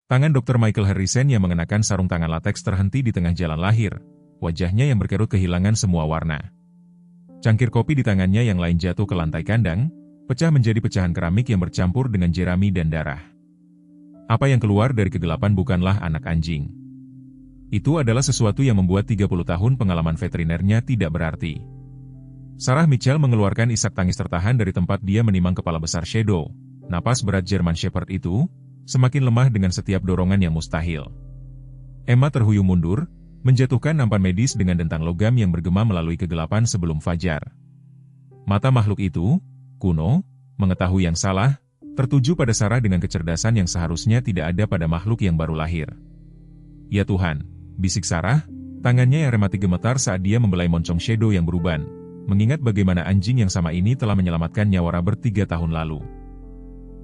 Tangan Dr. Michael Harrison yang mengenakan sarung tangan lateks terhenti di tengah jalan lahir. Wajahnya yang berkerut kehilangan semua warna. Cangkir kopi di tangannya yang lain jatuh ke lantai kandang, pecah menjadi pecahan keramik yang bercampur dengan jerami dan darah. Apa yang keluar dari kegelapan bukanlah anak anjing. Itu adalah sesuatu yang membuat 30 tahun pengalaman veterinernya tidak berarti. Sarah Mitchell mengeluarkan isak tangis tertahan dari tempat dia menimang kepala besar Shadow. Napas berat German Shepherd itu semakin lemah dengan setiap dorongan yang mustahil. Emma terhuyung mundur, menjatuhkan nampan medis dengan dentang logam yang bergema melalui kegelapan sebelum fajar. Mata makhluk itu, kuno, mengetahui yang salah, tertuju pada Sarah dengan kecerdasan yang seharusnya tidak ada pada makhluk yang baru lahir. Ya Tuhan, bisik Sarah, tangannya yang rematik gemetar saat dia membelai moncong Shadow yang beruban, mengingat bagaimana anjing yang sama ini telah menyelamatkan nyawa Robert 3 tahun lalu.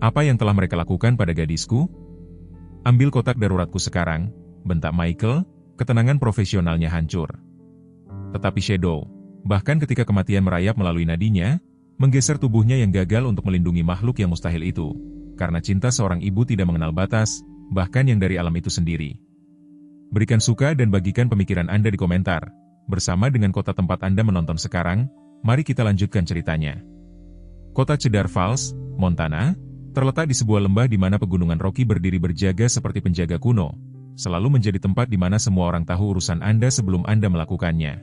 Apa yang telah mereka lakukan pada gadisku? Ambil kotak daruratku sekarang, bentak Michael, ketenangan profesionalnya hancur. Tetapi Shadow, bahkan ketika kematian merayap melalui nadinya, menggeser tubuhnya yang gagal untuk melindungi makhluk yang mustahil itu, karena cinta seorang ibu tidak mengenal batas, bahkan yang dari alam itu sendiri. Berikan suka dan bagikan pemikiran Anda di komentar. Bersama dengan kota tempat Anda menonton sekarang, mari kita lanjutkan ceritanya. Kota Cedar Falls, Montana, terletak di sebuah lembah di mana pegunungan Rocky berdiri berjaga seperti penjaga kuno, selalu menjadi tempat di mana semua orang tahu urusan Anda sebelum Anda melakukannya.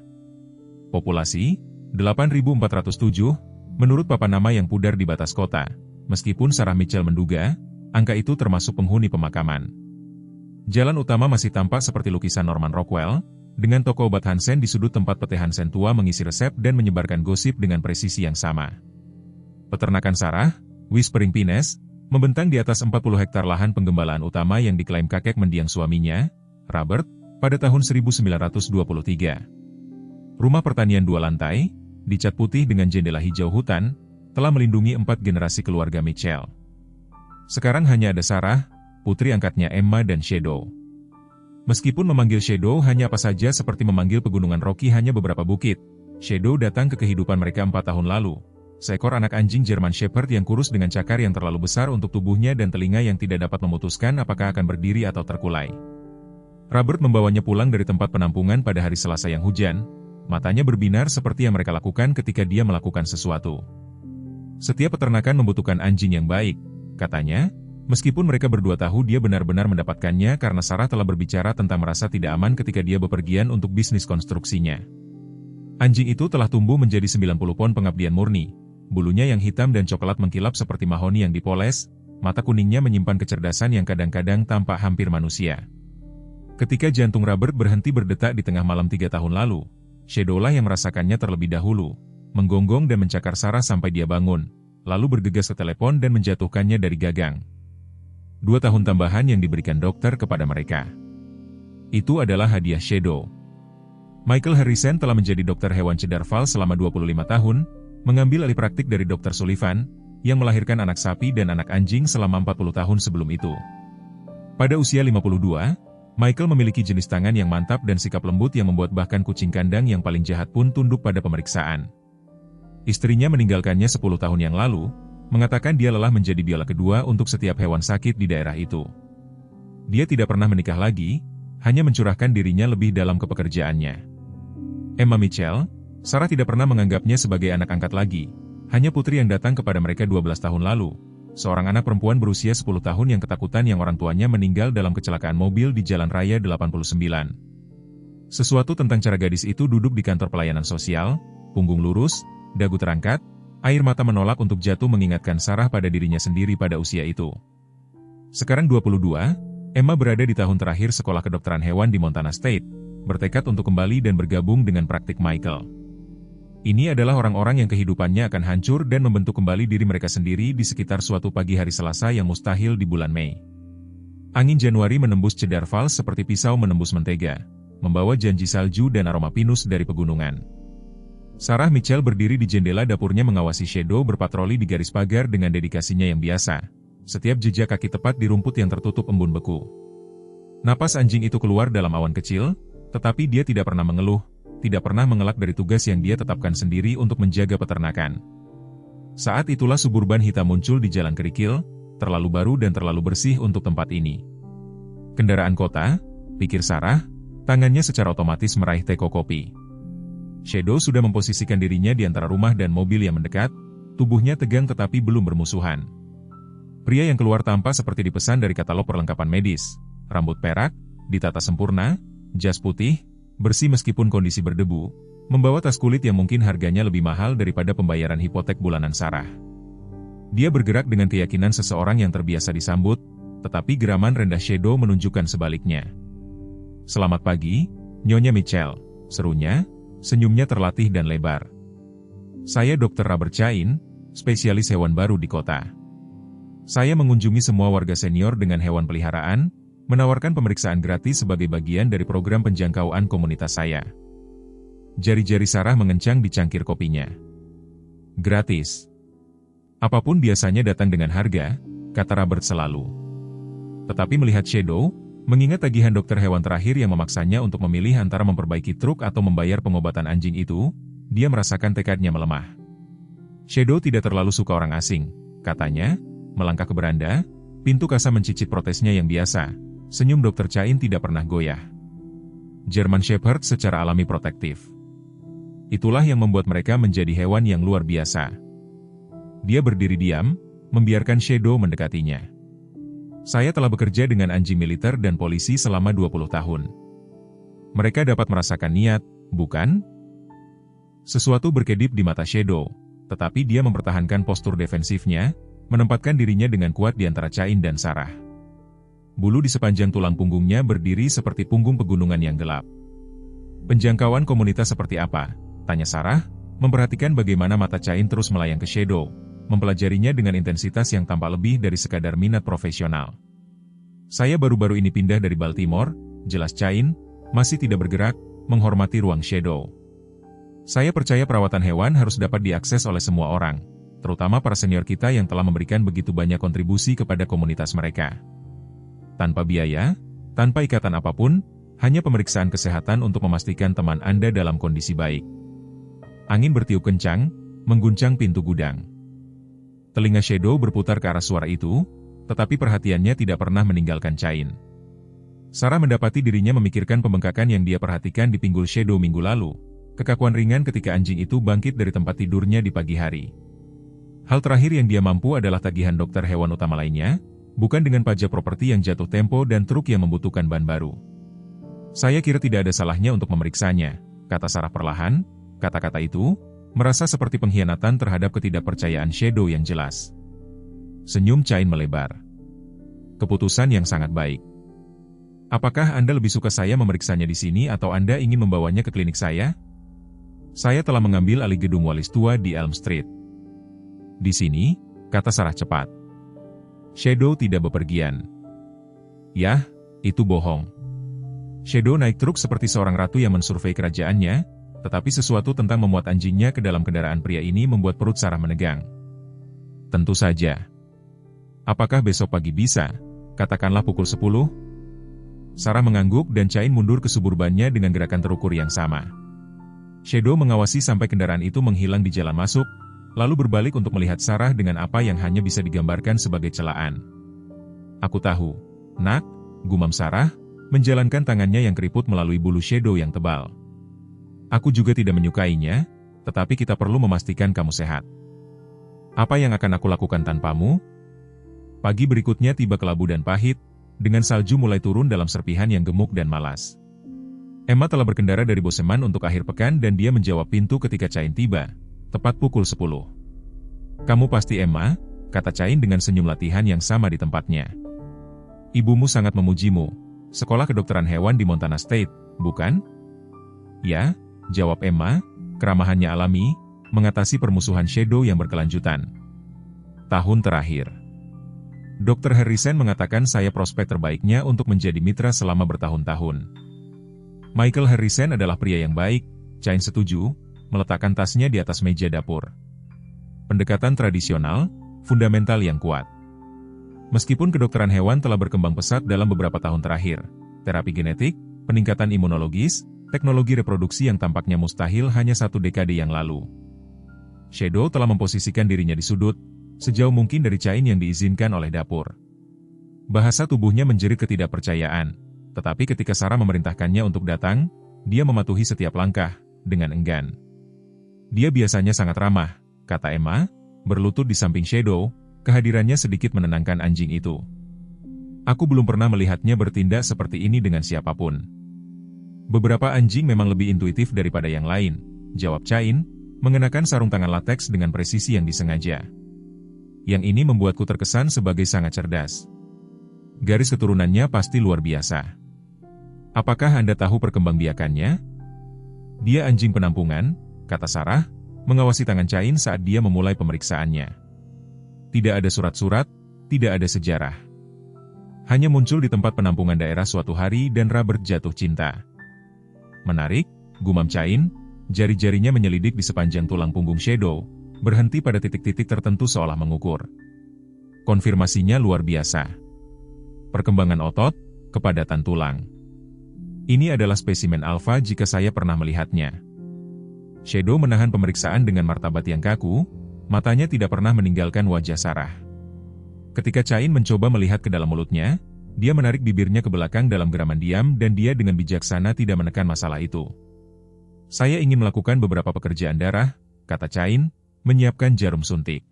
Populasi, 8.407, menurut papan nama yang pudar di batas kota, meskipun Sarah Mitchell menduga, angka itu termasuk penghuni pemakaman. Jalan utama masih tampak seperti lukisan Norman Rockwell, dengan toko obat Hansen di sudut tempat pete Hansen tua mengisi resep dan menyebarkan gosip dengan presisi yang sama. Peternakan Sarah, Whispering Pines, membentang di atas 40 hektar lahan penggembalaan utama yang diklaim kakek mendiang suaminya, Robert, pada tahun 1923. Rumah pertanian 2 lantai, dicat putih dengan jendela hijau hutan, telah melindungi 4 generasi keluarga Mitchell. Sekarang hanya ada Sarah, putri angkatnya Emma dan Shadow. Meskipun memanggil Shadow hanya apa saja seperti memanggil pegunungan Rocky hanya beberapa bukit, Shadow datang ke kehidupan mereka 4 tahun lalu. Seekor anak anjing German Shepherd yang kurus dengan cakar yang terlalu besar untuk tubuhnya dan telinga yang tidak dapat memutuskan apakah akan berdiri atau terkulai. Robert membawanya pulang dari tempat penampungan pada hari Selasa yang hujan, matanya berbinar seperti yang mereka lakukan ketika dia melakukan sesuatu. Setiap peternakan membutuhkan anjing yang baik, katanya, meskipun mereka berdua tahu dia benar-benar mendapatkannya karena Sarah telah berbicara tentang merasa tidak aman ketika dia bepergian untuk bisnis konstruksinya. Anjing itu telah tumbuh menjadi 90 pon pengabdian murni. Bulunya yang hitam dan coklat mengkilap seperti mahoni yang dipoles, mata kuningnya menyimpan kecerdasan yang kadang-kadang tampak hampir manusia. Ketika jantung Robert berhenti berdetak di tengah malam 3 tahun lalu, Shadow lah yang merasakannya terlebih dahulu, menggonggong dan mencakar Sarah sampai dia bangun, lalu bergegas ke telepon dan menjatuhkannya dari gagang. 2 tahun tambahan yang diberikan dokter kepada mereka. Itu adalah hadiah Shadow. Michael Harrison telah menjadi dokter hewan Cedar Falls selama 25 tahun, mengambil alih praktik dari Dr. Sullivan, yang melahirkan anak sapi dan anak anjing selama 40 tahun sebelum itu. Pada usia 52, Michael memiliki jenis tangan yang mantap dan sikap lembut yang membuat bahkan kucing kandang yang paling jahat pun tunduk pada pemeriksaan. Istrinya meninggalkannya 10 tahun yang lalu, mengatakan dia lelah menjadi biola kedua untuk setiap hewan sakit di daerah itu. Dia tidak pernah menikah lagi, hanya mencurahkan dirinya lebih dalam ke pekerjaannya. Emma Mitchell, Sarah tidak pernah menganggapnya sebagai anak angkat lagi, hanya putri yang datang kepada mereka 12 tahun lalu, seorang anak perempuan berusia 10 tahun yang ketakutan yang orang tuanya meninggal dalam kecelakaan mobil di Jalan Raya 89. Sesuatu tentang cara gadis itu duduk di kantor pelayanan sosial, punggung lurus, dagu terangkat, air mata menolak untuk jatuh mengingatkan Sarah pada dirinya sendiri pada usia itu. Sekarang 22, Emma berada di tahun terakhir sekolah kedokteran hewan di Montana State, bertekad untuk kembali dan bergabung dengan praktik Michael. Ini adalah orang-orang yang kehidupannya akan hancur dan membentuk kembali diri mereka sendiri di sekitar suatu pagi hari Selasa yang mustahil di bulan Mei. Angin Januari menembus Cedar Falls seperti pisau menembus mentega, membawa janji salju dan aroma pinus dari pegunungan. Sarah Mitchell berdiri di jendela dapurnya mengawasi Shadow berpatroli di garis pagar dengan dedikasinya yang biasa. Setiap jejak kaki tepat di rumput yang tertutup embun beku. Napas anjing itu keluar dalam awan kecil, tetapi dia tidak pernah mengeluh, tidak pernah mengelak dari tugas yang dia tetapkan sendiri untuk menjaga peternakan. Saat itulah suburban hitam muncul di jalan kerikil, terlalu baru dan terlalu bersih untuk tempat ini. Kendaraan kota, pikir Sarah, tangannya secara otomatis meraih teko kopi. Shadow sudah memposisikan dirinya di antara rumah dan mobil yang mendekat, tubuhnya tegang tetapi belum bermusuhan. Pria yang keluar tampak seperti dipesan dari katalog perlengkapan medis. Rambut perak, ditata sempurna, jas putih, bersih meskipun kondisi berdebu, membawa tas kulit yang mungkin harganya lebih mahal daripada pembayaran hipotek bulanan Sarah. Dia bergerak dengan keyakinan seseorang yang terbiasa disambut, tetapi geraman rendah Shadow menunjukkan sebaliknya. "Selamat pagi, Nyonya Mitchell," serunya, senyumnya terlatih dan lebar. "Saya Dr. Robert Cain, spesialis hewan baru di kota. Saya mengunjungi semua warga senior dengan hewan peliharaan, menawarkan pemeriksaan gratis sebagai bagian dari program penjangkauan komunitas saya." Jari-jari Sarah mengencang di cangkir kopinya. "Gratis. Apapun biasanya datang dengan harga," kata Robert selalu. Tetapi melihat Shadow, mengingat tagihan dokter hewan terakhir yang memaksanya untuk memilih antara memperbaiki truk atau membayar pengobatan anjing itu, dia merasakan tekadnya melemah. Shadow tidak terlalu suka orang asing, katanya, melangkah ke beranda, pintu kasa mencicit protesnya yang biasa. Senyum Dr. Cain tidak pernah goyah. German Shepherd secara alami protektif. Itulah yang membuat mereka menjadi hewan yang luar biasa. Dia berdiri diam, membiarkan Shadow mendekatinya. "Saya telah bekerja dengan anjing militer dan polisi selama 20 tahun. Mereka dapat merasakan niat, bukan?" Sesuatu berkedip di mata Shadow, tetapi dia mempertahankan postur defensifnya, menempatkan dirinya dengan kuat di antara Cain dan Sarah. Bulu di sepanjang tulang punggungnya berdiri seperti punggung pegunungan yang gelap. "Penjangkauan komunitas seperti apa?" tanya Sarah, memperhatikan bagaimana mata Cain terus melayang ke Shadow, mempelajarinya dengan intensitas yang tampak lebih dari sekadar minat profesional. "Saya baru-baru ini pindah dari Baltimore," jelas Cain, masih tidak bergerak, menghormati ruang Shadow. "Saya percaya perawatan hewan harus dapat diakses oleh semua orang, terutama para senior kita yang telah memberikan begitu banyak kontribusi kepada komunitas mereka. Tanpa biaya, tanpa ikatan apapun, hanya pemeriksaan kesehatan untuk memastikan teman Anda dalam kondisi baik." Angin bertiup kencang, mengguncang pintu gudang. Telinga Shadow berputar ke arah suara itu, tetapi perhatiannya tidak pernah meninggalkan Cain. Sarah mendapati dirinya memikirkan pembengkakan yang dia perhatikan di pinggul Shadow minggu lalu, kekakuan ringan ketika anjing itu bangkit dari tempat tidurnya di pagi hari. Hal terakhir yang dia mampu adalah tagihan dokter hewan utama lainnya, bukan dengan pajak properti yang jatuh tempo dan truk yang membutuhkan ban baru. "Saya kira tidak ada salahnya untuk memeriksanya," kata Sarah perlahan. Kata-kata itu merasa seperti pengkhianatan terhadap ketidakpercayaan Shadow yang jelas. Senyum Cain melebar. "Keputusan yang sangat baik. Apakah Anda lebih suka saya memeriksanya di sini atau Anda ingin membawanya ke klinik saya? Saya telah mengambil alih gedung Wallis tua di Elm Street." "Di sini," kata Sarah cepat. Shadow tidak bepergian. "Yah, itu bohong." Shadow naik truk seperti seorang ratu yang mensurvei kerajaannya, tetapi sesuatu tentang memuat anjingnya ke dalam kendaraan pria ini membuat perut Sarah menegang. "Tentu saja. Apakah besok pagi bisa? Katakanlah pukul 10? Sarah mengangguk dan Cain mundur ke suburbannya dengan gerakan terukur yang sama. Shadow mengawasi sampai kendaraan itu menghilang di jalan masuk, lalu berbalik untuk melihat Sarah dengan apa yang hanya bisa digambarkan sebagai celaan. "Aku tahu, nak," gumam Sarah, menjalankan tangannya yang keriput melalui bulu Shadow yang tebal. "Aku juga tidak menyukainya, tetapi kita perlu memastikan kamu sehat. Apa yang akan aku lakukan tanpamu?" Pagi berikutnya tiba kelabu dan pahit, dengan salju mulai turun dalam serpihan yang gemuk dan malas. Emma telah berkendara dari Boseman untuk akhir pekan dan dia menjawab pintu ketika Cain tiba, tepat pukul 10. "Kamu pasti Emma?" kata Cain dengan senyum latihan yang sama di tempatnya. "Ibumu sangat memujimu. Sekolah kedokteran hewan di Montana State, bukan?" "Ya," jawab Emma, keramahannya alami, mengatasi permusuhan Shadow yang berkelanjutan. "Tahun terakhir. Dr. Harrison mengatakan saya prospek terbaiknya untuk menjadi mitra selama bertahun-tahun." Michael Harrison adalah pria yang baik, Cain setuju, meletakkan tasnya di atas meja dapur. Pendekatan tradisional, fundamental yang kuat. Meskipun kedokteran hewan telah berkembang pesat dalam beberapa tahun terakhir, terapi genetik, peningkatan imunologis, teknologi reproduksi yang tampaknya mustahil hanya 1 dekade yang lalu. Shadow telah memposisikan dirinya di sudut, sejauh mungkin dari Cain yang diizinkan oleh dapur. Bahasa tubuhnya menjerit ketidakpercayaan, tetapi ketika Sarah memerintahkannya untuk datang, dia mematuhi setiap langkah, dengan enggan. Dia biasanya sangat ramah, kata Emma, berlutut di samping Shadow, kehadirannya sedikit menenangkan anjing itu. Aku belum pernah melihatnya bertindak seperti ini dengan siapapun. Beberapa anjing memang lebih intuitif daripada yang lain, jawab Cain, mengenakan sarung tangan lateks dengan presisi yang disengaja. Yang ini membuatku terkesan sebagai sangat cerdas. Garis keturunannya pasti luar biasa. Apakah Anda tahu perkembangbiakannya? Dia anjing penampungan, kata Sarah, mengawasi tangan Cain saat dia memulai pemeriksaannya. Tidak ada surat-surat, tidak ada sejarah. Hanya muncul di tempat penampungan daerah suatu hari dan Robert jatuh cinta. Menarik, gumam Cain, jari-jarinya menyelidik di sepanjang tulang punggung Shadow, berhenti pada titik-titik tertentu seolah mengukur. Konfirmasinya luar biasa. Perkembangan otot, kepadatan tulang. Ini adalah spesimen alfa jika saya pernah melihatnya. Shadow menahan pemeriksaan dengan martabat yang kaku, matanya tidak pernah meninggalkan wajah Sarah. Ketika Cain mencoba melihat ke dalam mulutnya, dia menarik bibirnya ke belakang dalam geraman diam dan dia dengan bijaksana tidak menekan masalah itu. Saya ingin melakukan beberapa pekerjaan darah, kata Cain, menyiapkan jarum suntik.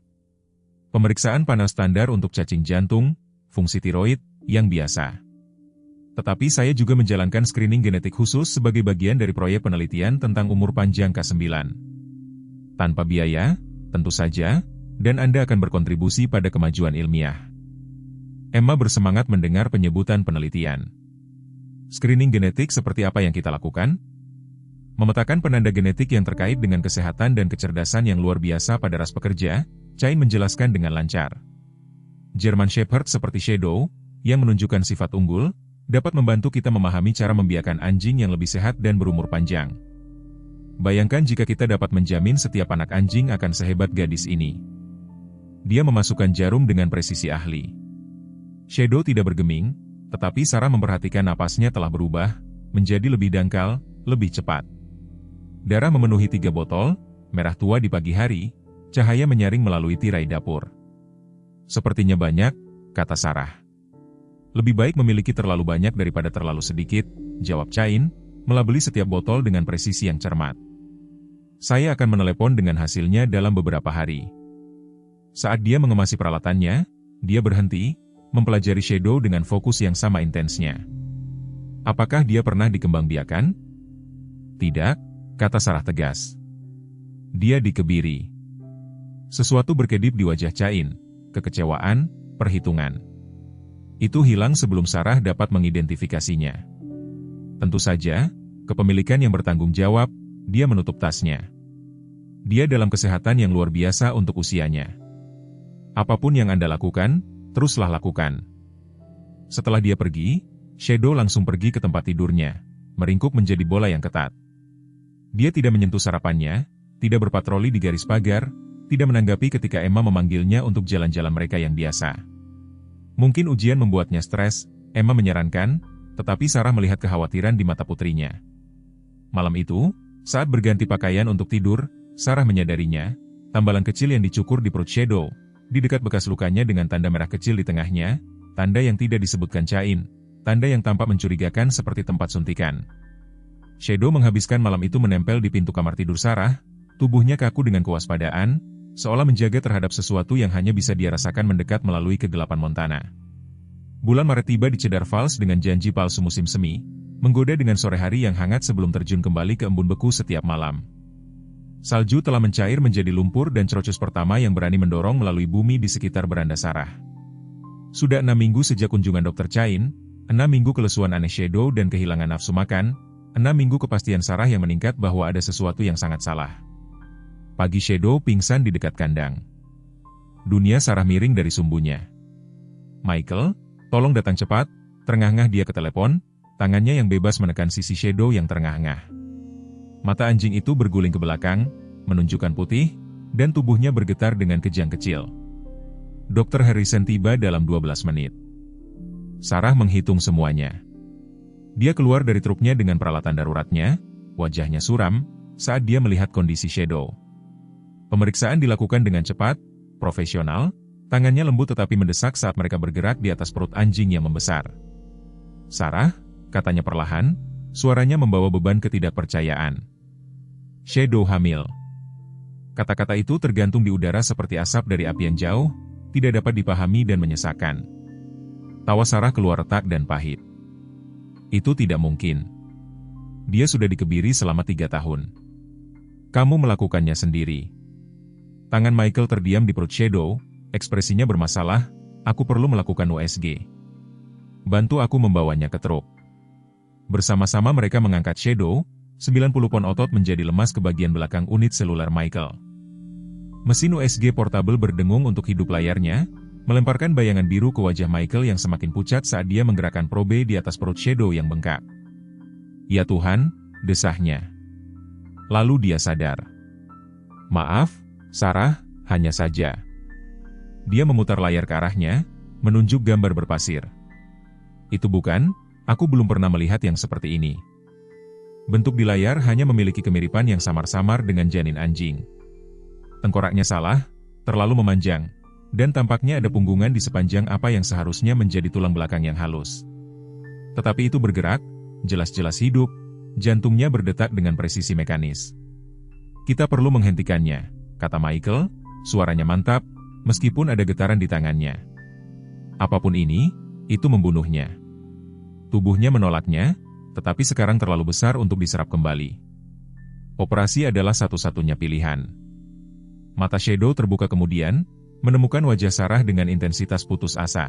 Pemeriksaan panel standar untuk cacing jantung, fungsi tiroid, yang biasa. Tetapi saya juga menjalankan screening genetik khusus sebagai bagian dari proyek penelitian tentang umur panjang K9. Tanpa biaya, tentu saja, dan Anda akan berkontribusi pada kemajuan ilmiah. Emma bersemangat mendengar penyebutan penelitian. Screening genetik seperti apa yang kita lakukan? Memetakan penanda genetik yang terkait dengan kesehatan dan kecerdasan yang luar biasa pada ras pekerja, Cain menjelaskan dengan lancar. German Shepherd seperti Shadow, yang menunjukkan sifat unggul, dapat membantu kita memahami cara membiarkan anjing yang lebih sehat dan berumur panjang. Bayangkan jika kita dapat menjamin setiap anak anjing akan sehebat gadis ini. Dia memasukkan jarum dengan presisi ahli. Shadow tidak bergeming, tetapi Sarah memperhatikan napasnya telah berubah, menjadi lebih dangkal, lebih cepat. Darah memenuhi 3 botol, merah tua di pagi hari, cahaya menyaring melalui tirai dapur. Sepertinya banyak, kata Sarah. Lebih baik memiliki terlalu banyak daripada terlalu sedikit, jawab Cain, melabeli setiap botol dengan presisi yang cermat. Saya akan menelepon dengan hasilnya dalam beberapa hari. Saat dia mengemasi peralatannya, dia berhenti, mempelajari Shadow dengan fokus yang sama intensnya. Apakah dia pernah dikembangbiakan? Tidak, kata Sarah tegas. Dia dikebiri. Sesuatu berkedip di wajah Cain, kekecewaan, perhitungan. Itu hilang sebelum Sarah dapat mengidentifikasinya. Tentu saja, kepemilikan yang bertanggung jawab, dia menutup tasnya. Dia dalam kesehatan yang luar biasa untuk usianya. Apapun yang Anda lakukan, teruslah lakukan. Setelah dia pergi, Shadow langsung pergi ke tempat tidurnya, meringkuk menjadi bola yang ketat. Dia tidak menyentuh sarapannya, tidak berpatroli di garis pagar, tidak menanggapi ketika Emma memanggilnya untuk jalan-jalan mereka yang biasa. Mungkin ujian membuatnya stres, Emma menyarankan, tetapi Sarah melihat kekhawatiran di mata putrinya. Malam itu, saat berganti pakaian untuk tidur, Sarah menyadarinya, tambalan kecil yang dicukur di perut Shadow, di dekat bekas lukanya dengan tanda merah kecil di tengahnya, tanda yang tidak disebutkan Cain, tanda yang tampak mencurigakan seperti tempat suntikan. Shadow menghabiskan malam itu menempel di pintu kamar tidur Sarah, tubuhnya kaku dengan kewaspadaan, seolah menjaga terhadap sesuatu yang hanya bisa dia rasakan mendekat melalui kegelapan Montana. Bulan Maret tiba di Cedar Falls dengan janji palsu musim semi, menggoda dengan sore hari yang hangat sebelum terjun kembali ke embun beku setiap malam. Salju telah mencair menjadi lumpur dan Crocus pertama yang berani mendorong melalui bumi di sekitar beranda Sarah. Sudah 6 minggu sejak kunjungan Dr. Cain, 6 minggu kelesuan aneh Shadow dan kehilangan nafsu makan, 6 minggu kepastian Sarah yang meningkat bahwa ada sesuatu yang sangat salah. Pagi Shadow pingsan di dekat kandang. Dunia Sarah miring dari sumbunya. Michael, tolong datang cepat, terengah-engah dia ke telepon, tangannya yang bebas menekan sisi Shadow yang terengah-engah. Mata anjing itu berguling ke belakang, menunjukkan putih, dan tubuhnya bergetar dengan kejang kecil. Dr. Harrison tiba dalam 12 menit. Sarah menghitung semuanya. Dia keluar dari truknya dengan peralatan daruratnya, wajahnya suram, saat dia melihat kondisi Shadow. Pemeriksaan dilakukan dengan cepat, profesional, Tangannya lembut tetapi mendesak saat mereka bergerak di atas perut anjing yang membesar. "Sarah," katanya perlahan, suaranya membawa beban ketidakpercayaan. "Shadow hamil." Kata-kata itu tergantung di udara seperti asap dari api yang jauh, tidak dapat dipahami dan menyesakan. Tawa Sarah keluar retak dan pahit. "Itu tidak mungkin. Dia sudah dikebiri selama 3 tahun. Kamu melakukannya sendiri." Tangan Michael terdiam di perut Shadow, ekspresinya bermasalah. "Aku perlu melakukan USG. Bantu aku membawanya ke truk." Bersama-sama mereka mengangkat Shadow, 90 pon otot menjadi lemas ke bagian belakang unit seluler Michael. Mesin USG portable berdengung untuk hidup layarnya, melemparkan bayangan biru ke wajah Michael yang semakin pucat saat dia menggerakkan probe di atas perut Shadow yang bengkak. "Ya Tuhan," desahnya. Lalu dia sadar. "Maaf, Sarah, hanya saja." Dia memutar layar ke arahnya, menunjuk gambar berpasir. "Itu bukan, aku belum pernah melihat yang seperti ini." Bentuk di layar hanya memiliki kemiripan yang samar-samar dengan janin anjing. Tengkoraknya salah, terlalu memanjang, dan tampaknya ada punggungan di sepanjang apa yang seharusnya menjadi tulang belakang yang halus. Tetapi itu bergerak, jelas-jelas hidup, jantungnya berdetak dengan presisi mekanis. "Kita perlu menghentikannya," kata Michael, suaranya mantap, meskipun ada getaran di tangannya. "Apapun ini, itu membunuhnya." Tubuhnya menolaknya, tetapi sekarang terlalu besar untuk diserap kembali. Operasi adalah satu-satunya pilihan. Mata Shadow terbuka kemudian, menemukan wajah Sarah dengan intensitas putus asa.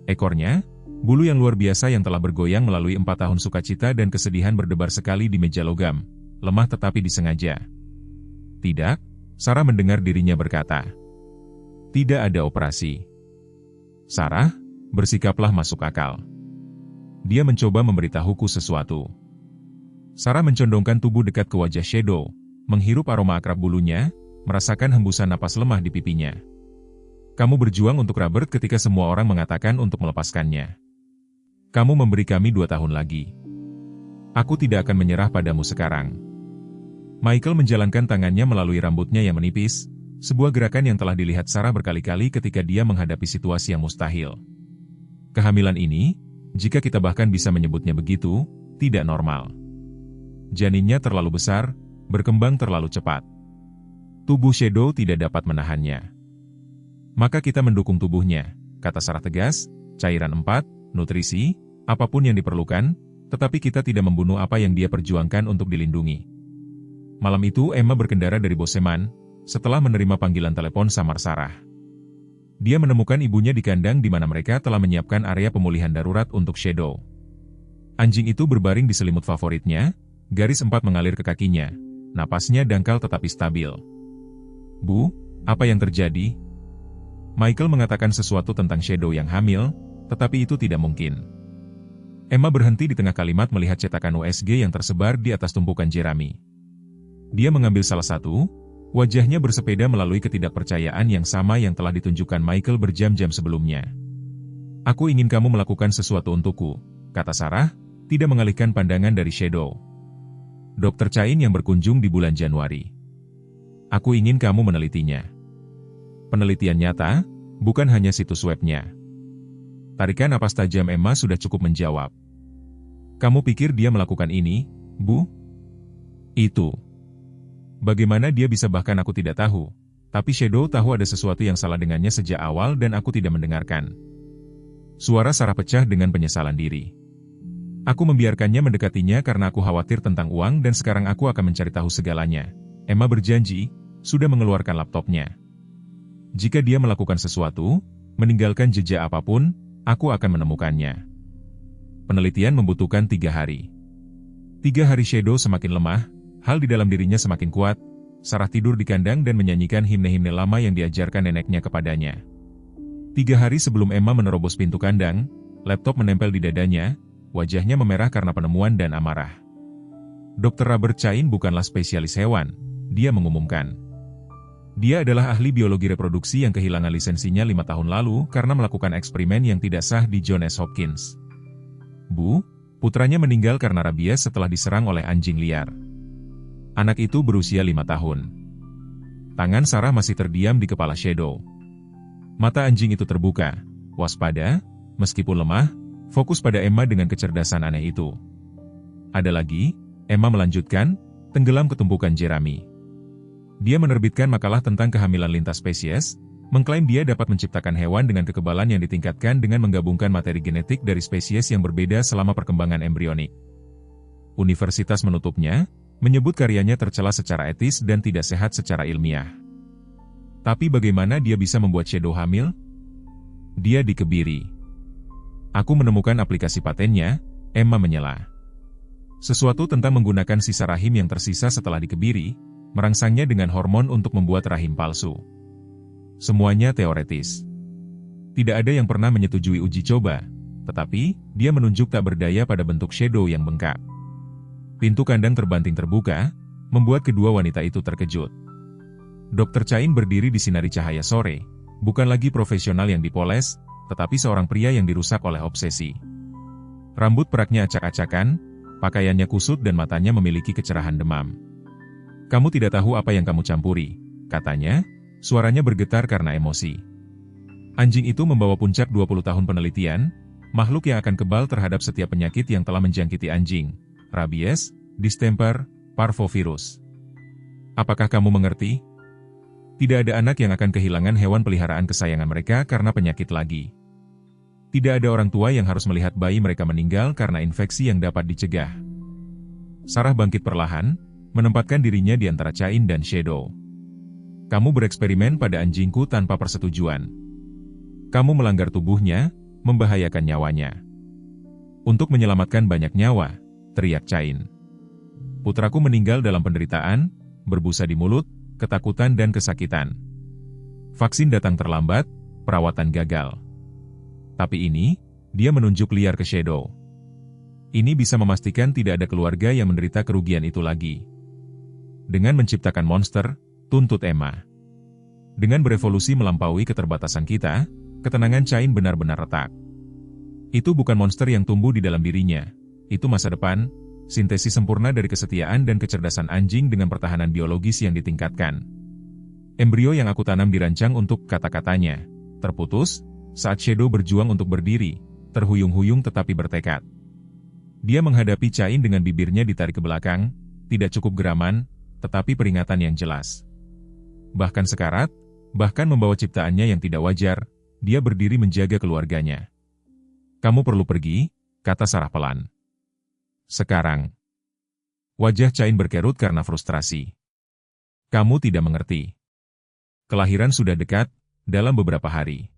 Ekornya, bulu yang luar biasa yang telah bergoyang melalui 4 tahun sukacita dan kesedihan berdebar sekali di meja logam, lemah tetapi disengaja. "Tidak," Sarah mendengar dirinya berkata. "Tidak ada operasi." "Sarah, bersikaplah masuk akal." Dia mencoba memberitahuku sesuatu. Sarah mencondongkan tubuh dekat ke wajah Shadow, menghirup aroma akrab bulunya, merasakan hembusan napas lemah di pipinya. "Kamu berjuang untuk Robert ketika semua orang mengatakan untuk melepaskannya. Kamu memberi kami 2 tahun lagi. Aku tidak akan menyerah padamu sekarang." Michael menjalankan tangannya melalui rambutnya yang menipis, sebuah gerakan yang telah dilihat Sarah berkali-kali ketika dia menghadapi situasi yang mustahil. Kehamilan ini, jika kita bahkan bisa menyebutnya begitu, tidak normal. Janinnya terlalu besar, berkembang terlalu cepat. Tubuh Shadow tidak dapat menahannya. "Maka kita mendukung tubuhnya," kata Sarah tegas, "cairan 4, nutrisi, apapun yang diperlukan, tetapi kita tidak membunuh apa yang dia perjuangkan untuk dilindungi." Malam itu Emma berkendara dari Boseman, setelah menerima panggilan telepon samar Sarah. Dia menemukan ibunya di kandang di mana mereka telah menyiapkan area pemulihan darurat untuk Shadow. Anjing itu berbaring di selimut favoritnya, garis 4 mengalir ke kakinya, napasnya dangkal tetapi stabil. "Bu, apa yang terjadi?" Michael mengatakan sesuatu tentang Shadow yang hamil, tetapi itu tidak mungkin. Emma berhenti di tengah kalimat melihat cetakan USG yang tersebar di atas tumpukan jerami. Dia mengambil salah satu, wajahnya bersepeda melalui ketidakpercayaan yang sama yang telah ditunjukkan Michael berjam-jam sebelumnya. "Aku ingin kamu melakukan sesuatu untukku," kata Sarah, tidak mengalihkan pandangan dari Shadow. "Dr. Chain yang berkunjung di bulan Januari. Aku ingin kamu menelitinya." Penelitian nyata, bukan hanya situs webnya. Tarikan napas tajam Emma sudah cukup menjawab. "Kamu pikir dia melakukan ini, Bu?" "Itu. Bagaimana dia bisa bahkan aku tidak tahu, tapi Shadow tahu ada sesuatu yang salah dengannya sejak awal dan aku tidak mendengarkan." Suara Sarah pecah dengan penyesalan diri. "Aku membiarkannya mendekatinya karena aku khawatir tentang uang dan sekarang aku akan mencari tahu segalanya." Emma berjanji, sudah mengeluarkan laptopnya. "Jika dia melakukan sesuatu, meninggalkan jejak apapun, aku akan menemukannya." Penelitian membutuhkan 3 hari. 3 hari Shadow semakin lemah, hal di dalam dirinya semakin kuat. Sarah tidur di kandang dan menyanyikan himne-himne lama yang diajarkan neneknya kepadanya. 3 hari sebelum Emma menerobos pintu kandang, laptop menempel di dadanya, wajahnya memerah karena penemuan dan amarah. "Dr. Robert Chain bukanlah spesialis hewan," dia mengumumkan. "Dia adalah ahli biologi reproduksi yang kehilangan lisensinya 5 tahun lalu karena melakukan eksperimen yang tidak sah di Johns Hopkins. Bu, putranya meninggal karena rabies setelah diserang oleh anjing liar. Anak itu berusia 5 tahun. Tangan Sarah masih terdiam di kepala Shadow. Mata anjing itu terbuka, waspada, meskipun lemah, fokus pada Emma dengan kecerdasan aneh itu. Ada lagi, Emma melanjutkan, tenggelam ke tumpukan jerami. Dia menerbitkan makalah tentang kehamilan lintas spesies, mengklaim dia dapat menciptakan hewan dengan kekebalan yang ditingkatkan dengan menggabungkan materi genetik dari spesies yang berbeda selama perkembangan embrionik. Universitas menutupnya, menyebut karyanya tercela secara etis dan tidak sehat secara ilmiah. Tapi bagaimana dia bisa membuat Shadow hamil? Dia dikebiri. Aku menemukan aplikasi patennya, Emma menyela. Sesuatu tentang menggunakan sisa rahim yang tersisa setelah dikebiri, merangsangnya dengan hormon untuk membuat rahim palsu. Semuanya teoretis. Tidak ada yang pernah menyetujui uji coba, tetapi dia menunjuk tak berdaya pada bentuk Shadow yang bengkak. Pintu kandang terbanting terbuka, membuat kedua wanita itu terkejut. Dr. Cain berdiri di sinari cahaya sore, bukan lagi profesional yang dipoles, tetapi seorang pria yang dirusak oleh obsesi. Rambut peraknya acak-acakan, pakaiannya kusut dan matanya memiliki kecerahan demam. Kamu tidak tahu apa yang kamu campuri, katanya, suaranya bergetar karena emosi. Anjing itu membawa puncak 20 tahun penelitian, makhluk yang akan kebal terhadap setiap penyakit yang telah menjangkiti anjing, rabies, distemper, parvovirus. Apakah kamu mengerti? Tidak ada anak yang akan kehilangan hewan peliharaan kesayangan mereka karena penyakit lagi. Tidak ada orang tua yang harus melihat bayi mereka meninggal karena infeksi yang dapat dicegah. Sarah bangkit perlahan, menempatkan dirinya di antara Cain dan Shadow. Kamu bereksperimen pada anjingku tanpa persetujuan. Kamu melanggar tubuhnya, membahayakan nyawanya. Untuk menyelamatkan banyak nyawa, teriak Cain. Putraku meninggal dalam penderitaan, berbusa di mulut, ketakutan dan kesakitan. Vaksin datang terlambat, perawatan gagal. Tapi ini, dia menunjuk liar ke Shadow. Ini bisa memastikan tidak ada keluarga yang menderita kerugian itu lagi. Dengan menciptakan monster, tuntut Emma. Dengan berevolusi melampaui keterbatasan kita, ketenangan Cain benar-benar retak. Itu bukan monster yang tumbuh di dalam dirinya. Itu masa depan, sintesis sempurna dari kesetiaan dan kecerdasan anjing dengan pertahanan biologis yang ditingkatkan. Embrio yang aku tanam dirancang untuk kata-katanya terputus saat Shadow berjuang untuk berdiri, terhuyung-huyung tetapi bertekad. Dia menghadapi Cain dengan bibirnya ditarik ke belakang, tidak cukup geraman, tetapi peringatan yang jelas. Bahkan sekarat, bahkan membawa ciptaannya yang tidak wajar, dia berdiri menjaga keluarganya. Kamu perlu pergi, kata Sarah pelan. Sekarang. Wajah Cain berkerut karena frustrasi. Kamu tidak mengerti. Kelahiran sudah dekat, dalam beberapa hari.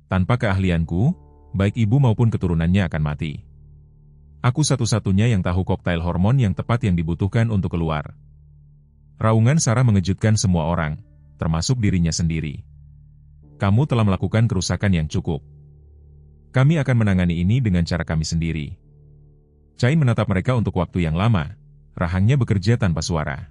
Tanpa keahlianku, baik ibu maupun keturunannya akan mati. Aku satu-satunya yang tahu koktail hormon yang tepat yang dibutuhkan untuk keluar. Raungan Sarah mengejutkan semua orang, termasuk dirinya sendiri. Kamu telah melakukan kerusakan yang cukup. Kami akan menangani ini dengan cara kami sendiri. Cain menatap mereka untuk waktu yang lama, rahangnya bekerja tanpa suara.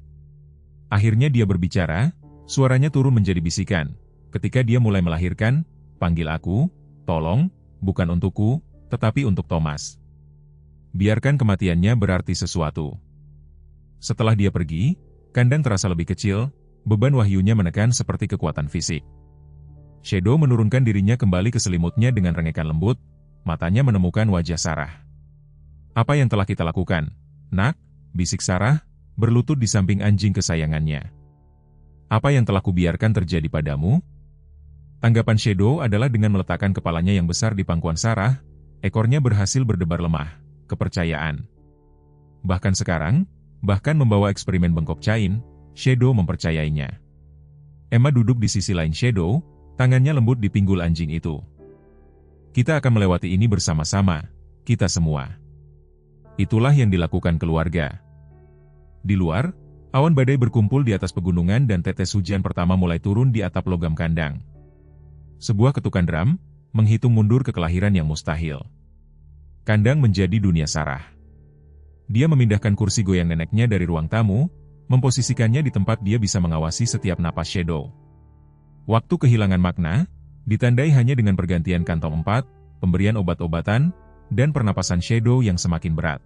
Akhirnya dia berbicara, suaranya turun menjadi bisikan. Ketika dia mulai melahirkan, panggil aku, tolong, bukan untukku, tetapi untuk Thomas. Biarkan kematiannya berarti sesuatu. Setelah dia pergi, kandang terasa lebih kecil, beban wahyunya menekan seperti kekuatan fisik. Shadow menurunkan dirinya kembali ke selimutnya dengan rengekan lembut, matanya menemukan wajah Sarah. Apa yang telah kita lakukan, nak? Bisik Sarah, berlutut di samping anjing kesayangannya. Apa yang telah kubiarkan terjadi padamu? Tanggapan Shadow adalah dengan meletakkan kepalanya yang besar di pangkuan Sarah, ekornya berhasil berdebar lemah, kepercayaan. Bahkan sekarang, bahkan membawa eksperimen bengkok Cain, Shadow mempercayainya. Emma duduk di sisi lain Shadow, tangannya lembut di pinggul anjing itu. Kita akan melewati ini bersama-sama, kita semua. Itulah yang dilakukan keluarga. Di luar, awan badai berkumpul di atas pegunungan dan tetes hujan pertama mulai turun di atap logam kandang. Sebuah ketukan drum, menghitung mundur ke kelahiran yang mustahil. Kandang menjadi dunia Sarah. Dia memindahkan kursi goyang neneknya dari ruang tamu, memposisikannya di tempat dia bisa mengawasi setiap napas Shadow. Waktu kehilangan makna, ditandai hanya dengan pergantian kantong 4, pemberian obat-obatan, dan pernapasan Shadow yang semakin berat.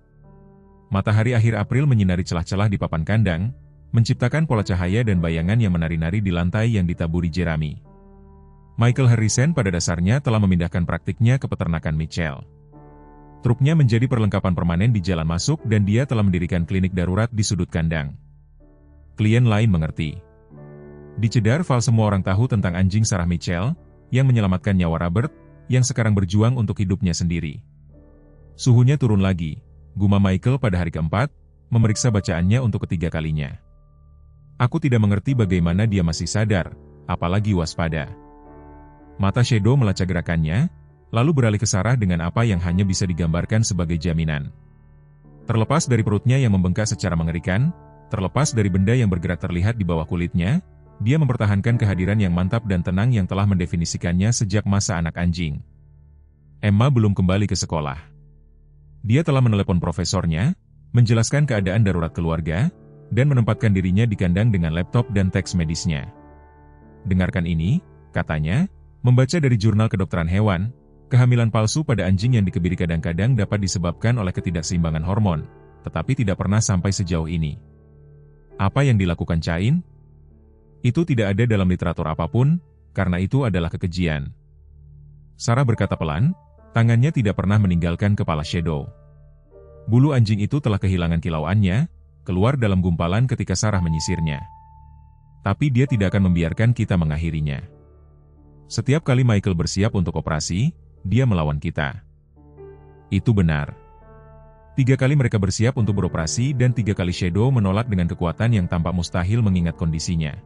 Matahari akhir April menyinari celah-celah di papan kandang, menciptakan pola cahaya dan bayangan yang menari-nari di lantai yang ditaburi jerami. Michael Harrison pada dasarnya telah memindahkan praktiknya ke peternakan Mitchell. Truknya menjadi perlengkapan permanen di jalan masuk dan dia telah mendirikan klinik darurat di sudut kandang. Klien lain mengerti. Di Cedar Falls semua orang tahu tentang anjing Sarah Mitchell, yang menyelamatkan nyawa Robert, yang sekarang berjuang untuk hidupnya sendiri. Suhunya turun lagi, gumam Michael pada hari keempat, memeriksa bacaannya untuk ketiga kalinya. Aku tidak mengerti bagaimana dia masih sadar, apalagi waspada. Mata Shadow melacak gerakannya, lalu beralih ke Sarah dengan apa yang hanya bisa digambarkan sebagai jaminan. Terlepas dari perutnya yang membengkak secara mengerikan, terlepas dari benda yang bergerak terlihat di bawah kulitnya, dia mempertahankan kehadiran yang mantap dan tenang yang telah mendefinisikannya sejak masa anak anjing. Emma belum kembali ke sekolah. Dia telah menelepon profesornya, menjelaskan keadaan darurat keluarga, dan menempatkan dirinya di kandang dengan laptop dan teks medisnya. Dengarkan ini, katanya, membaca dari jurnal kedokteran hewan, kehamilan palsu pada anjing yang dikebiri kadang-kadang dapat disebabkan oleh ketidakseimbangan hormon, tetapi tidak pernah sampai sejauh ini. Apa yang dilakukan Cain? Itu tidak ada dalam literatur apapun, karena itu adalah kekejian. Sarah berkata pelan, tangannya tidak pernah meninggalkan kepala Shadow. Bulu anjing itu telah kehilangan kilauannya, keluar dalam gumpalan ketika Sarah menyisirnya. Tapi dia tidak akan membiarkan kita mengakhirinya. Setiap kali Michael bersiap untuk operasi, dia melawan kita. Itu benar. 3 kali mereka bersiap untuk beroperasi dan 3 kali Shadow menolak dengan kekuatan yang tampak mustahil mengingat kondisinya.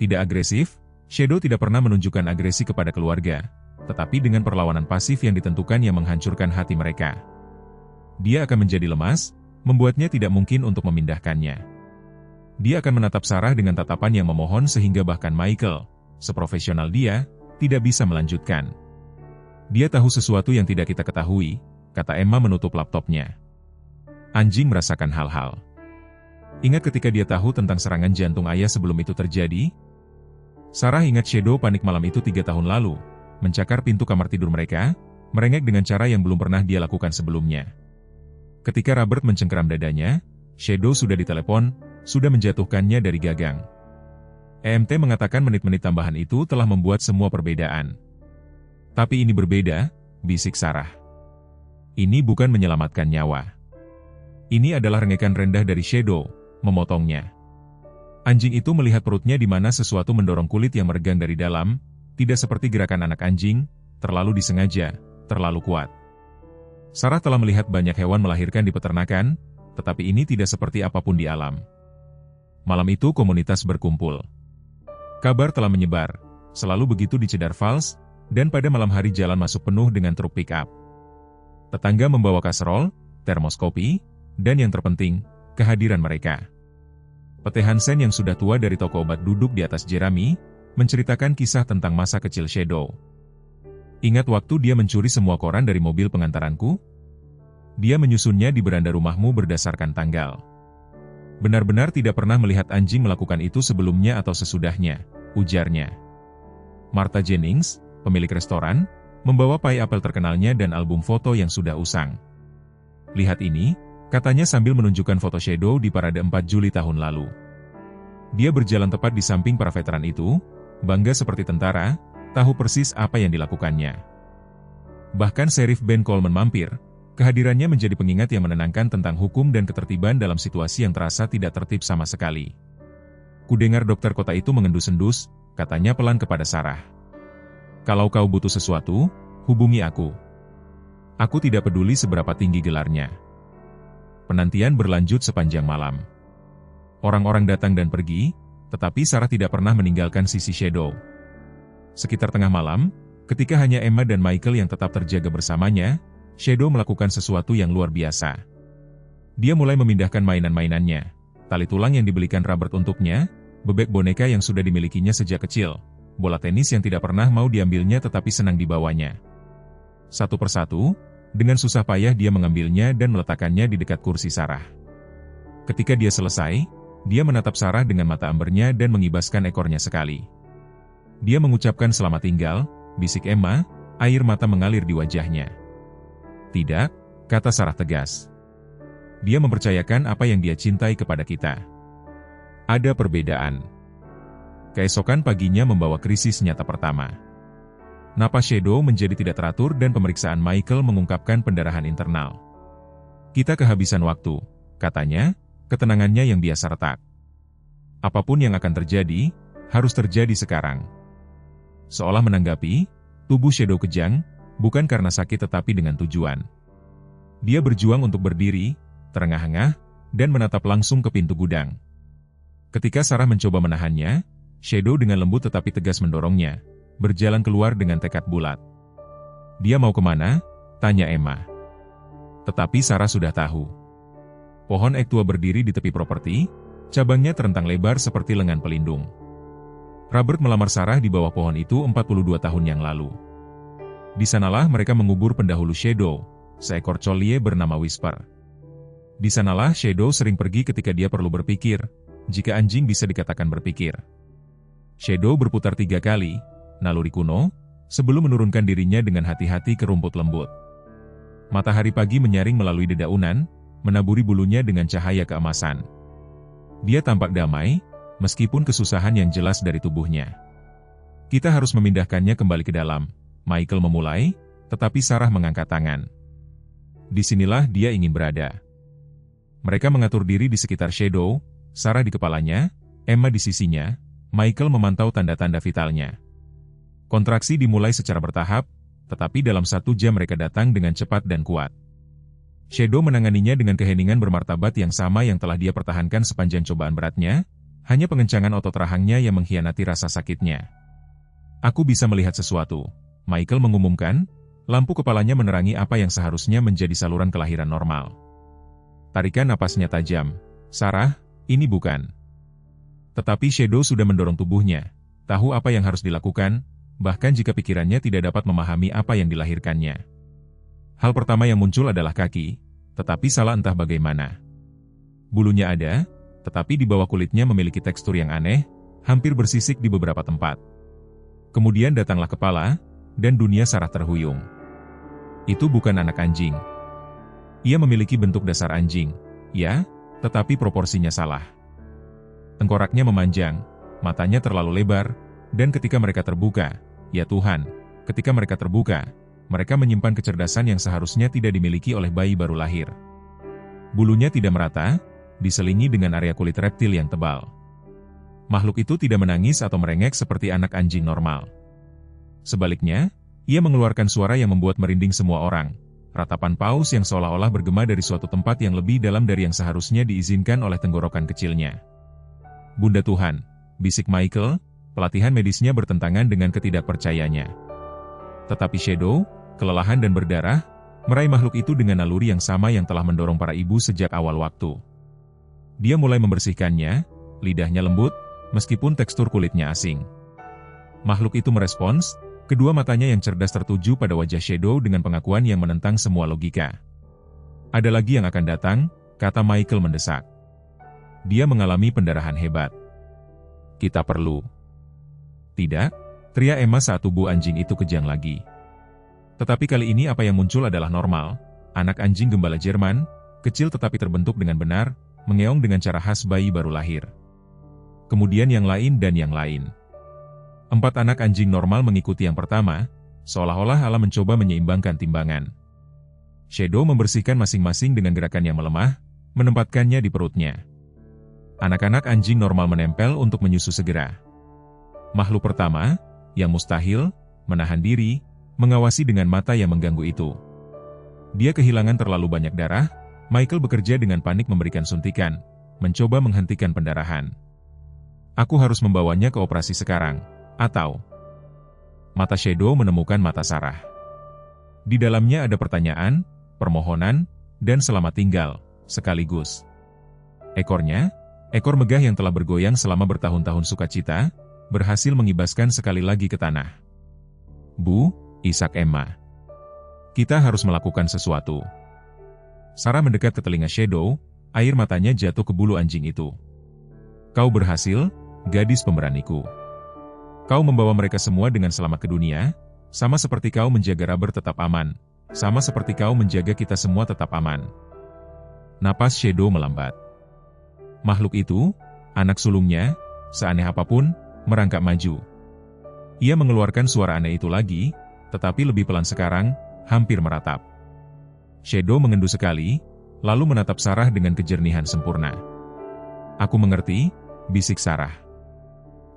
Tidak agresif, Shadow tidak pernah menunjukkan agresi kepada keluarga, tetapi dengan perlawanan pasif yang ditentukan yang menghancurkan hati mereka. Dia akan menjadi lemas, membuatnya tidak mungkin untuk memindahkannya. Dia akan menatap Sarah dengan tatapan yang memohon sehingga bahkan Michael, seprofesional dia, tidak bisa melanjutkan. Dia tahu sesuatu yang tidak kita ketahui, kata Emma menutup laptopnya. Anjing merasakan hal-hal. Ingat ketika dia tahu tentang serangan jantung ayah sebelum itu terjadi? Sarah ingat Shadow panik malam itu 3 tahun lalu, mencakar pintu kamar tidur mereka, merengek dengan cara yang belum pernah dia lakukan sebelumnya. Ketika Robert mencengkeram dadanya, Shadow sudah ditelepon, sudah menjatuhkannya dari gagang. EMT mengatakan menit-menit tambahan itu telah membuat semua perbedaan. Tapi ini berbeda, bisik Sarah. Ini bukan menyelamatkan nyawa. Ini adalah rengekan rendah dari Shadow, memotongnya. Anjing itu melihat perutnya di mana sesuatu mendorong kulit yang meregang dari dalam, tidak seperti gerakan anak anjing, terlalu disengaja, terlalu kuat. Sarah telah melihat banyak hewan melahirkan di peternakan, tetapi ini tidak seperti apapun di alam. Malam itu komunitas berkumpul. Kabar telah menyebar, selalu begitu di Cedar Falls, dan pada malam hari jalan masuk penuh dengan truk pick-up. Tetangga membawa kaserol, termoskopi, dan yang terpenting, kehadiran mereka. Pete Hansen yang sudah tua dari toko obat duduk di atas jerami, menceritakan kisah tentang masa kecil Shadow. Ingat waktu dia mencuri semua koran dari mobil pengantaranku? Dia menyusunnya di beranda rumahmu berdasarkan tanggal. Benar-benar tidak pernah melihat anjing melakukan itu sebelumnya atau sesudahnya, ujarnya. Martha Jennings, pemilik restoran, membawa pai apel terkenalnya dan album foto yang sudah usang. Lihat ini, katanya sambil menunjukkan foto Shadow di parade 4 Juli tahun lalu. Dia berjalan tepat di samping para veteran itu, bangga seperti tentara, tahu persis apa yang dilakukannya. Bahkan Sheriff Ben Coleman mampir, kehadirannya menjadi pengingat yang menenangkan tentang hukum dan ketertiban dalam situasi yang terasa tidak tertib sama sekali. Kudengar dokter kota itu mengendus-endus, katanya pelan kepada Sarah. Kalau kau butuh sesuatu, hubungi aku. Aku tidak peduli seberapa tinggi gelarnya. Penantian berlanjut sepanjang malam. Orang-orang datang dan pergi, tetapi Sarah tidak pernah meninggalkan sisi Shadow. Sekitar tengah malam, ketika hanya Emma dan Michael yang tetap terjaga bersamanya, Shadow melakukan sesuatu yang luar biasa. Dia mulai memindahkan mainan-mainannya, tali tulang yang dibelikan Robert untuknya, bebek boneka yang sudah dimilikinya sejak kecil, bola tenis yang tidak pernah mau diambilnya tetapi senang dibawanya. Satu persatu, dengan susah payah dia mengambilnya dan meletakkannya di dekat kursi Sarah. Ketika dia selesai, dia menatap Sarah dengan mata ambernya dan mengibaskan ekornya sekali. Dia mengucapkan selamat tinggal, bisik Emma, air mata mengalir di wajahnya. Tidak, kata Sarah tegas. Dia mempercayakan apa yang dia cintai kepada kita. Ada perbedaan. Keesokan paginya membawa krisis nyata pertama. Napas Shadow menjadi tidak teratur dan pemeriksaan Michael mengungkapkan pendarahan internal. Kita kehabisan waktu, katanya, ketenangannya yang biasa retak. Apapun yang akan terjadi, harus terjadi sekarang. Seolah menanggapi, tubuh Shadow kejang, bukan karena sakit tetapi dengan tujuan. Dia berjuang untuk berdiri, terengah-engah, dan menatap langsung ke pintu gudang. Ketika Sarah mencoba menahannya, Shadow dengan lembut tetapi tegas mendorongnya, berjalan keluar dengan tekad bulat. Dia mau kemana? Tanya Emma. Tetapi Sarah sudah tahu. Pohon ek tua berdiri di tepi properti, cabangnya terentang lebar seperti lengan pelindung. Robert melamar Sarah di bawah pohon itu 42 tahun yang lalu. Di sanalah mereka mengubur pendahulu Shadow, seekor collie bernama Whisper. Di sanalah Shadow sering pergi ketika dia perlu berpikir, jika anjing bisa dikatakan berpikir. Shadow berputar 3 kali, naluri kuno, sebelum menurunkan dirinya dengan hati-hati ke rumput lembut. Matahari pagi menyaring melalui dedaunan, menaburi bulunya dengan cahaya keemasan. Dia tampak damai, meskipun kesusahan yang jelas dari tubuhnya. Kita harus memindahkannya kembali ke dalam, Michael memulai, tetapi Sarah mengangkat tangan. Disinilah dia ingin berada. Mereka mengatur diri di sekitar Shadow, Sarah di kepalanya, Emma di sisinya, Michael memantau tanda-tanda vitalnya. Kontraksi dimulai secara bertahap, tetapi dalam 1 jam mereka datang dengan cepat dan kuat. Shadow menanganinya dengan keheningan bermartabat yang sama yang telah dia pertahankan sepanjang cobaan beratnya, hanya pengencangan otot rahangnya yang mengkhianati rasa sakitnya. Aku bisa melihat sesuatu, Michael mengumumkan, lampu kepalanya menerangi apa yang seharusnya menjadi saluran kelahiran normal. Tarikan napasnya tajam. Sarah, ini bukan. Tetapi Shadow sudah mendorong tubuhnya, tahu apa yang harus dilakukan, bahkan jika pikirannya tidak dapat memahami apa yang dilahirkannya. Hal pertama yang muncul adalah kaki, tetapi salah entah bagaimana. Bulunya ada, tetapi di bawah kulitnya memiliki tekstur yang aneh, hampir bersisik di beberapa tempat. Kemudian datanglah kepala, dan dunia Sarah terhuyung. Itu bukan anak anjing. Ia memiliki bentuk dasar anjing, ya, tetapi proporsinya salah. Tengkoraknya memanjang, matanya terlalu lebar, dan ketika mereka terbuka, ya Tuhan, ketika mereka terbuka, mereka menyimpan kecerdasan yang seharusnya tidak dimiliki oleh bayi baru lahir. Bulunya tidak merata, diselingi dengan area kulit reptil yang tebal. Makhluk itu tidak menangis atau merengek seperti anak anjing normal. Sebaliknya, ia mengeluarkan suara yang membuat merinding semua orang, ratapan paus yang seolah-olah bergema dari suatu tempat yang lebih dalam dari yang seharusnya diizinkan oleh tenggorokan kecilnya. Bunda Tuhan, bisik Michael, pelatihan medisnya bertentangan dengan ketidakpercayanya. Tetapi Shadow, kelelahan dan berdarah, meraih makhluk itu dengan naluri yang sama yang telah mendorong para ibu sejak awal waktu. Dia mulai membersihkannya, lidahnya lembut, meskipun tekstur kulitnya asing. Makhluk itu merespons, kedua matanya yang cerdas tertuju pada wajah Shadow dengan pengakuan yang menentang semua logika. Ada lagi yang akan datang, kata Michael mendesak. Dia mengalami pendarahan hebat. Kita perlu. Tidak, teriak Emma saat tubuh anjing itu kejang lagi. Tetapi kali ini apa yang muncul adalah normal, anak anjing gembala Jerman, kecil tetapi terbentuk dengan benar, mengeong dengan cara khas bayi baru lahir. Kemudian yang lain dan yang lain. 4 anak anjing normal mengikuti yang pertama, seolah-olah Allah mencoba menyeimbangkan timbangan. Shadow membersihkan masing-masing dengan gerakan yang melemah, menempatkannya di perutnya. Anak-anak anjing normal menempel untuk menyusu segera. Makhluk pertama, yang mustahil, menahan diri, mengawasi dengan mata yang mengganggu itu. Dia kehilangan terlalu banyak darah, Michael bekerja dengan panik memberikan suntikan, mencoba menghentikan pendarahan. Aku harus membawanya ke operasi sekarang, atau... Mata Shadow menemukan mata Sarah. Di dalamnya ada pertanyaan, permohonan, dan selamat tinggal, sekaligus. Ekornya, ekor megah yang telah bergoyang selama bertahun-tahun sukacita, berhasil mengibaskan sekali lagi ke tanah. Bu, isak Emma. Kita harus melakukan sesuatu. Sarah mendekat ke telinga Shadow, air matanya jatuh ke bulu anjing itu. Kau berhasil, gadis pemberaniku. Kau membawa mereka semua dengan selamat ke dunia, sama seperti kau menjaga Robert tetap aman, sama seperti kau menjaga kita semua tetap aman. Napas Shadow melambat. Makhluk itu, anak sulungnya, seaneh apapun, merangkak maju. Ia mengeluarkan suara aneh itu lagi, tetapi lebih pelan sekarang, hampir meratap. Shadow mengendu sekali, lalu menatap Sarah dengan kejernihan sempurna. "Aku mengerti," bisik Sarah.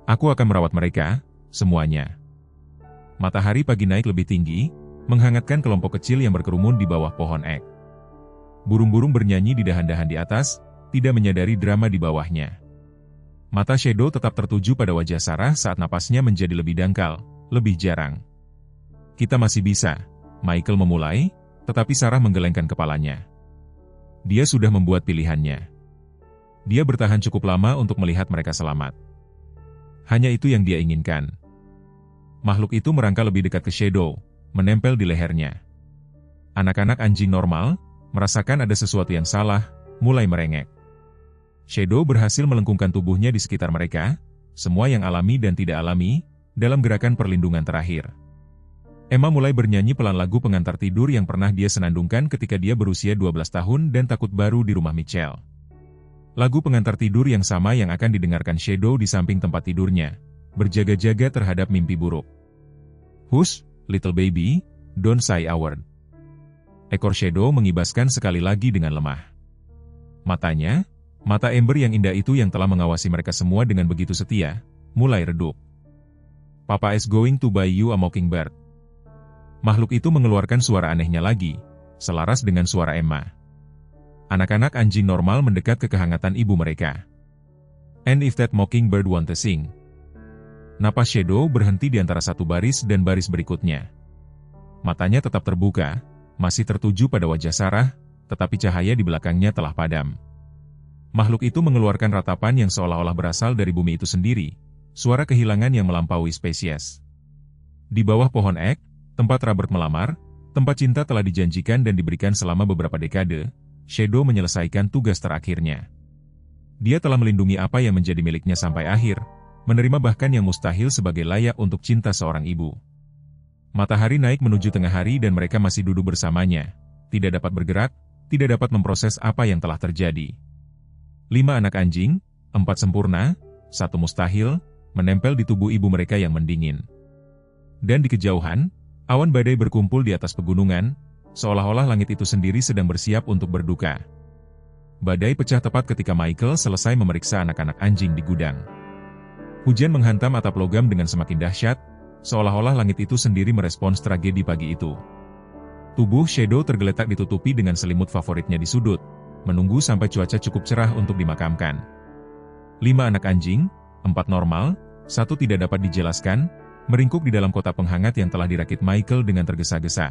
"Aku akan merawat mereka, semuanya." Matahari pagi naik lebih tinggi, menghangatkan kelompok kecil yang berkerumun di bawah pohon ek. Burung-burung bernyanyi di dahan-dahan di atas, tidak menyadari drama di bawahnya. Mata Shadow tetap tertuju pada wajah Sarah saat napasnya menjadi lebih dangkal, lebih jarang. "Kita masih bisa," Michael memulai, tetapi Sarah menggelengkan kepalanya. Dia sudah membuat pilihannya. Dia bertahan cukup lama untuk melihat mereka selamat. Hanya itu yang dia inginkan. Makhluk itu merangkak lebih dekat ke Shadow, menempel di lehernya. Anak-anak anjing normal, merasakan ada sesuatu yang salah, mulai merengek. Shadow berhasil melengkungkan tubuhnya di sekitar mereka, semua yang alami dan tidak alami, dalam gerakan perlindungan terakhir. Emma mulai bernyanyi pelan lagu pengantar tidur yang pernah dia senandungkan ketika dia berusia 12 tahun dan takut baru di rumah Mitchell. Lagu pengantar tidur yang sama yang akan didengarkan Shadow di samping tempat tidurnya, berjaga-jaga terhadap mimpi buruk. "Hush, little baby, don't say a word." Ekor Shadow mengibaskan sekali lagi dengan lemah. Matanya, mata ember yang indah itu yang telah mengawasi mereka semua dengan begitu setia, mulai redup. "Papa is going to buy you a mockingbird." Makhluk itu mengeluarkan suara anehnya lagi, selaras dengan suara Emma. Anak-anak anjing normal mendekat ke kehangatan ibu mereka. "And if that mockingbird want to sing?" Napas Shadow berhenti di antara satu baris dan baris berikutnya. Matanya tetap terbuka, masih tertuju pada wajah Sarah, tetapi cahaya di belakangnya telah padam. Makhluk itu mengeluarkan ratapan yang seolah-olah berasal dari bumi itu sendiri, suara kehilangan yang melampaui spesies. Di bawah pohon ek, tempat Robert melamar, tempat cinta telah dijanjikan dan diberikan selama beberapa dekade, Shadow menyelesaikan tugas terakhirnya. Dia telah melindungi apa yang menjadi miliknya sampai akhir, menerima bahkan yang mustahil sebagai layak untuk cinta seorang ibu. Matahari naik menuju tengah hari dan mereka masih duduk bersamanya, tidak dapat bergerak, tidak dapat memproses apa yang telah terjadi. 5 anak anjing, 4 sempurna, 1 mustahil, menempel di tubuh ibu mereka yang mendingin. Dan di kejauhan, awan badai berkumpul di atas pegunungan, seolah-olah langit itu sendiri sedang bersiap untuk berduka. Badai pecah tepat ketika Michael selesai memeriksa anak-anak anjing di gudang. Hujan menghantam atap logam dengan semakin dahsyat, seolah-olah langit itu sendiri merespons tragedi pagi itu. Tubuh Shadow tergeletak ditutupi dengan selimut favoritnya di sudut, menunggu sampai cuaca cukup cerah untuk dimakamkan. 5 anak anjing, 4 normal, 1 tidak dapat dijelaskan, meringkuk di dalam kotak penghangat yang telah dirakit Michael dengan tergesa-gesa.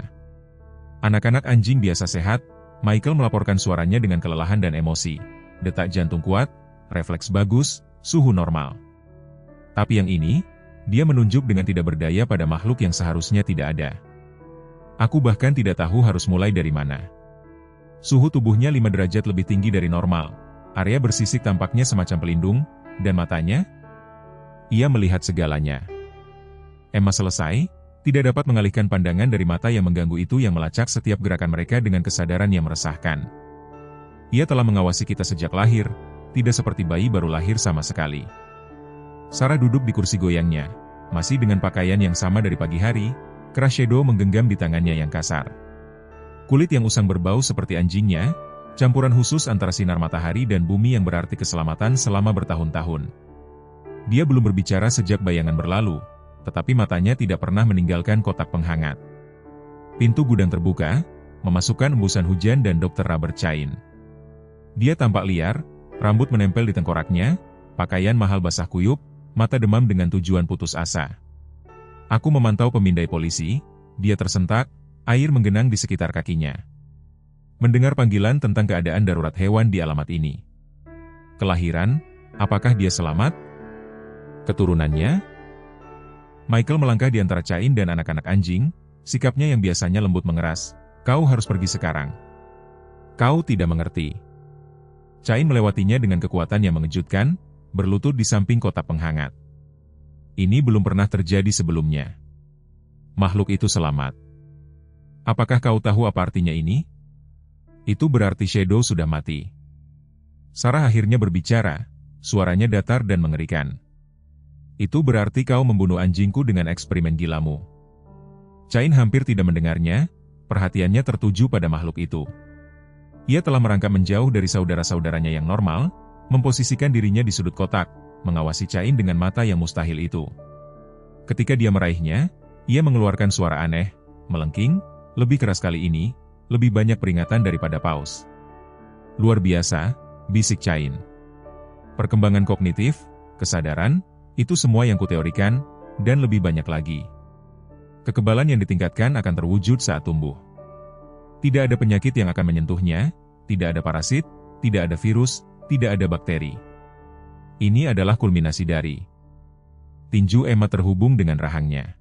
Anak-anak anjing biasa sehat, Michael melaporkan suaranya dengan kelelahan dan emosi. Detak jantung kuat, refleks bagus, suhu normal. Tapi yang ini, dia menunjuk dengan tidak berdaya pada makhluk yang seharusnya tidak ada. "Aku bahkan tidak tahu harus mulai dari mana." Suhu tubuhnya 5 derajat lebih tinggi dari normal. Area bersisik tampaknya semacam pelindung, dan matanya? Ia melihat segalanya. Emma selesai, tidak dapat mengalihkan pandangan dari mata yang mengganggu itu yang melacak setiap gerakan mereka dengan kesadaran yang meresahkan. "Ia telah mengawasi kita sejak lahir, tidak seperti bayi baru lahir sama sekali." Sarah duduk di kursi goyangnya, masih dengan pakaian yang sama dari pagi hari, keras Shadow menggenggam di tangannya yang kasar. Kulit yang usang berbau seperti anjingnya, campuran khusus antara sinar matahari dan bumi yang berarti keselamatan selama bertahun-tahun. Dia belum berbicara sejak bayangan berlalu, tetapi matanya tidak pernah meninggalkan kotak penghangat. Pintu gudang terbuka, memasukkan embusan hujan dan Dr. Robert Chain. Dia tampak liar, rambut menempel di tengkoraknya, pakaian mahal basah kuyup, mata demam dengan tujuan putus asa. "Aku memantau pemindai polisi," dia tersentak, air menggenang di sekitar kakinya. Mendengar panggilan tentang keadaan darurat hewan di alamat ini. Kelahiran, apakah dia selamat? Keturunannya? Michael melangkah di antara Chain dan anak-anak anjing, sikapnya yang biasanya lembut mengeras. "Kau harus pergi sekarang. Kau tidak mengerti." Chain melewatinya dengan kekuatan yang mengejutkan, berlutut di samping kotak penghangat. Ini belum pernah terjadi sebelumnya. Makhluk itu selamat. "Apakah kau tahu apa artinya ini?" "Itu berarti Shadow sudah mati." Sarah akhirnya berbicara, suaranya datar dan mengerikan. Itu berarti kau membunuh anjingku dengan eksperimen gilamu. Cain hampir tidak mendengarnya, perhatiannya tertuju pada makhluk itu. Ia telah merangkak menjauh dari saudara-saudaranya yang normal, memposisikan dirinya di sudut kotak, mengawasi Cain dengan mata yang mustahil itu. Ketika dia meraihnya, ia mengeluarkan suara aneh, melengking, lebih keras kali ini, lebih banyak peringatan daripada paus. Luar biasa, bisik Cain. Perkembangan kognitif, kesadaran, itu semua yang kuteorikan, dan lebih banyak lagi. Kekebalan yang ditingkatkan akan terwujud saat tumbuh. Tidak ada penyakit yang akan menyentuhnya, tidak ada parasit, tidak ada virus, tidak ada bakteri. Ini adalah kulminasi dari tinju Emma terhubung dengan rahangnya.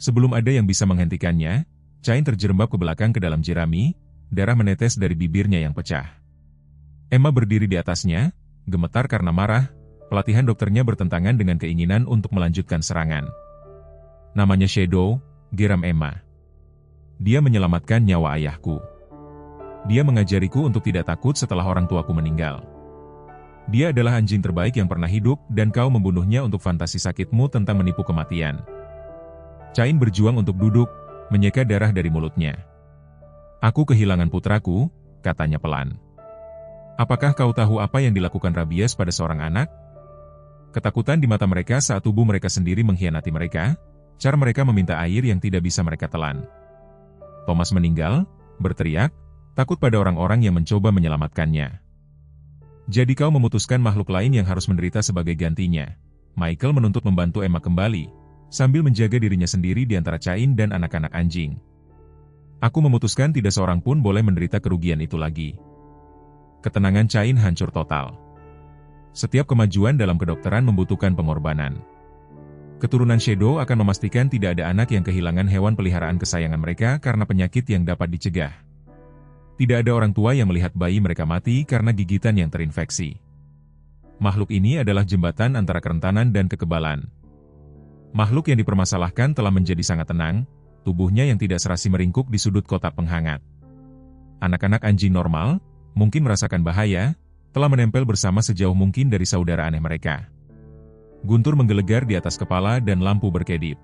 Sebelum ada yang bisa menghentikannya, Cain terjerembab ke belakang ke dalam jerami, darah menetes dari bibirnya yang pecah. Emma berdiri di atasnya, gemetar karena marah. Pelatihan dokternya bertentangan dengan keinginan untuk melanjutkan serangan. Namanya Shadow, geram Emma. Dia menyelamatkan nyawa ayahku. Dia mengajariku untuk tidak takut setelah orang tuaku meninggal. Dia adalah anjing terbaik yang pernah hidup dan kau membunuhnya untuk fantasi sakitmu tentang menipu kematian. Cain berjuang untuk duduk, menyeka darah dari mulutnya. Aku kehilangan putraku, katanya pelan. Apakah kau tahu apa yang dilakukan rabies pada seorang anak? Ketakutan di mata mereka saat tubuh mereka sendiri mengkhianati mereka, cara mereka meminta air yang tidak bisa mereka telan. Thomas meninggal, berteriak, takut pada orang-orang yang mencoba menyelamatkannya. Jadi kau memutuskan makhluk lain yang harus menderita sebagai gantinya. Michael menuntut membantu Emma kembali, sambil menjaga dirinya sendiri di antara Cain dan anak-anak anjing. Aku memutuskan tidak seorang pun boleh menderita kerugian itu lagi. Ketenangan Cain hancur total. Setiap kemajuan dalam kedokteran membutuhkan pengorbanan. Keturunan Shadow akan memastikan tidak ada anak yang kehilangan hewan peliharaan kesayangan mereka karena penyakit yang dapat dicegah. Tidak ada orang tua yang melihat bayi mereka mati karena gigitan yang terinfeksi. Makhluk ini adalah jembatan antara kerentanan dan kekebalan. Makhluk yang dipermasalahkan telah menjadi sangat tenang, tubuhnya yang tidak serasi meringkuk di sudut kotak penghangat. Anak-anak anjing normal, mungkin merasakan bahaya, telah menempel bersama sejauh mungkin dari saudara aneh mereka. Guntur menggelegar di atas kepala dan lampu berkedip.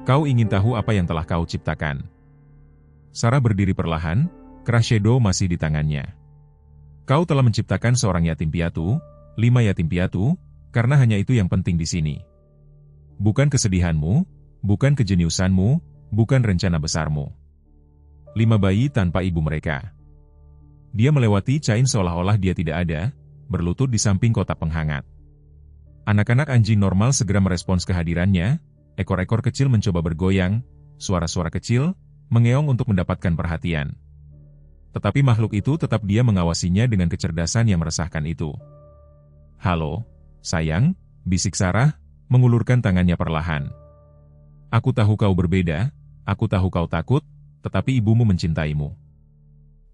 Kau ingin tahu apa yang telah kau ciptakan? Sarah berdiri perlahan, keras Shadow masih di tangannya. Kau telah menciptakan seorang yatim piatu, 5 yatim piatu, karena hanya itu yang penting di sini. Bukan kesedihanmu, bukan kejeniusanmu, bukan rencana besarmu. 5 bayi tanpa ibu mereka. Dia melewati Cain seolah-olah dia tidak ada, berlutut di samping kotak penghangat. Anak-anak anjing normal segera merespons kehadirannya, ekor-ekor kecil mencoba bergoyang, suara-suara kecil, mengeong untuk mendapatkan perhatian. Tetapi makhluk itu tetap dia mengawasinya dengan kecerdasan yang meresahkan itu. Halo, sayang, bisik Sarah, mengulurkan tangannya perlahan. Aku tahu kau berbeda, aku tahu kau takut, tetapi ibumu mencintaimu.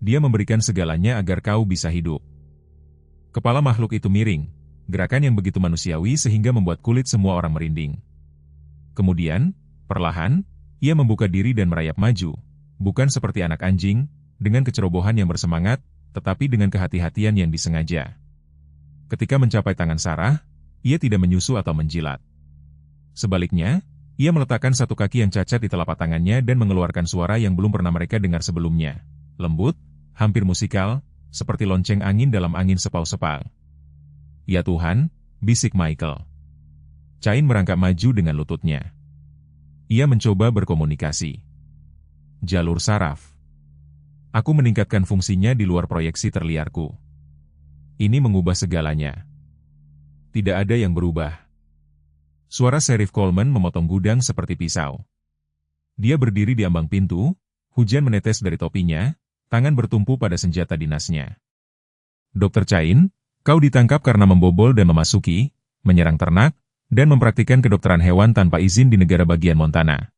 Dia memberikan segalanya agar kau bisa hidup. Kepala makhluk itu miring, gerakan yang begitu manusiawi sehingga membuat kulit semua orang merinding. Kemudian, perlahan, ia membuka diri dan merayap maju, bukan seperti anak anjing, dengan kecerobohan yang bersemangat, tetapi dengan kehati-hatian yang disengaja. Ketika mencapai tangan Sarah, ia tidak menyusu atau menjilat. Sebaliknya, ia meletakkan satu kaki yang cacat di telapak tangannya dan mengeluarkan suara yang belum pernah mereka dengar sebelumnya. Lembut, hampir musikal, seperti lonceng angin dalam angin sepau-sepau. Ya Tuhan, bisik Michael. Cain merangkak maju dengan lututnya. Ia mencoba berkomunikasi. Jalur saraf. Aku meningkatkan fungsinya di luar proyeksi terliarku. Ini mengubah segalanya. Tidak ada yang berubah. Suara Sheriff Coleman memotong gudang seperti pisau. Dia berdiri di ambang pintu, hujan menetes dari topinya, tangan bertumpu pada senjata dinasnya. Dr. Cain, kau ditangkap karena membobol dan memasuki, menyerang ternak, dan mempraktikkan kedokteran hewan tanpa izin di negara bagian Montana.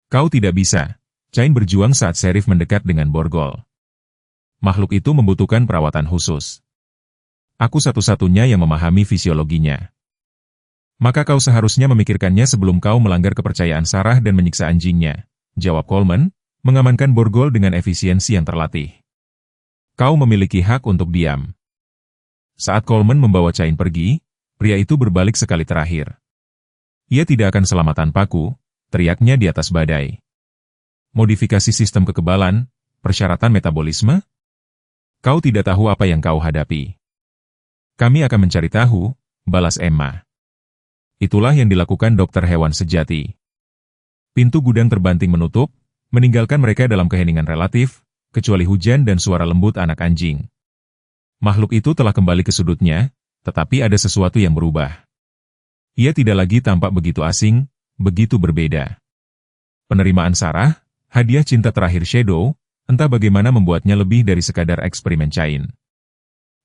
Kau tidak bisa. Cain berjuang saat Sheriff mendekat dengan borgol. Makhluk itu membutuhkan perawatan khusus. Aku satu-satunya yang memahami fisiologinya. Maka kau seharusnya memikirkannya sebelum kau melanggar kepercayaan Sarah dan menyiksa anjingnya, jawab Coleman, mengamankan borgol dengan efisiensi yang terlatih. Kau memiliki hak untuk diam. Saat Coleman membawa Cain pergi, Pria itu berbalik sekali terakhir. Ia tidak akan selamat tanpaku, teriaknya di atas badai. Modifikasi sistem kekebalan, persyaratan metabolisme? Kau tidak tahu apa yang kau hadapi. Kami akan mencari tahu, balas Emma. Itulah yang dilakukan dokter hewan sejati. Pintu gudang terbanting menutup, meninggalkan mereka dalam keheningan relatif, kecuali hujan dan suara lembut anak anjing. Makhluk itu telah kembali ke sudutnya, tetapi ada sesuatu yang berubah. Ia tidak lagi tampak begitu asing, begitu berbeda. Penerimaan Sarah, hadiah cinta terakhir Shadow, entah bagaimana membuatnya lebih dari sekadar eksperimen Cain.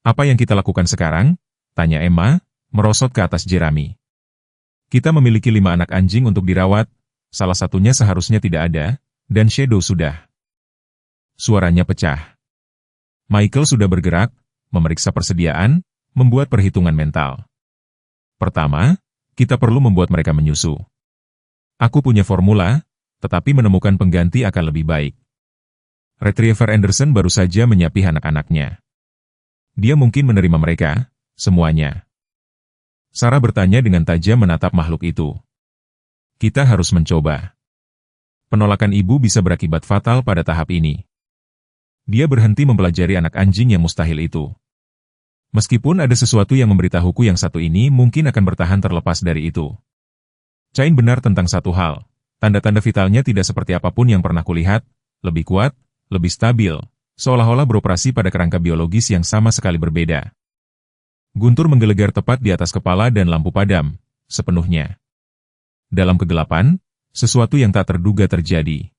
Apa yang kita lakukan sekarang? Tanya Emma, merosot ke atas Jeremy. Kita memiliki 5 anak anjing untuk dirawat, salah satunya seharusnya tidak ada, dan Shadow sudah. Suaranya pecah. Michael sudah bergerak, memeriksa persediaan, membuat perhitungan mental. Pertama, kita perlu membuat mereka menyusu. Aku punya formula, tetapi menemukan pengganti akan lebih baik. Retriever Anderson baru saja menyapi anak-anaknya. Dia mungkin menerima mereka, semuanya. Sarah bertanya dengan tajam menatap makhluk itu. Kita harus mencoba. Penolakan ibu bisa berakibat fatal pada tahap ini. Dia berhenti mempelajari anak anjing yang mustahil itu. Meskipun ada sesuatu yang memberitahuku yang satu ini mungkin akan bertahan terlepas dari itu. Cain benar tentang satu hal. Tanda-tanda vitalnya tidak seperti apapun yang pernah kulihat, lebih kuat, lebih stabil, seolah-olah beroperasi pada kerangka biologis yang sama sekali berbeda. Guntur menggelegar tepat di atas kepala dan lampu padam, sepenuhnya. Dalam kegelapan, sesuatu yang tak terduga terjadi.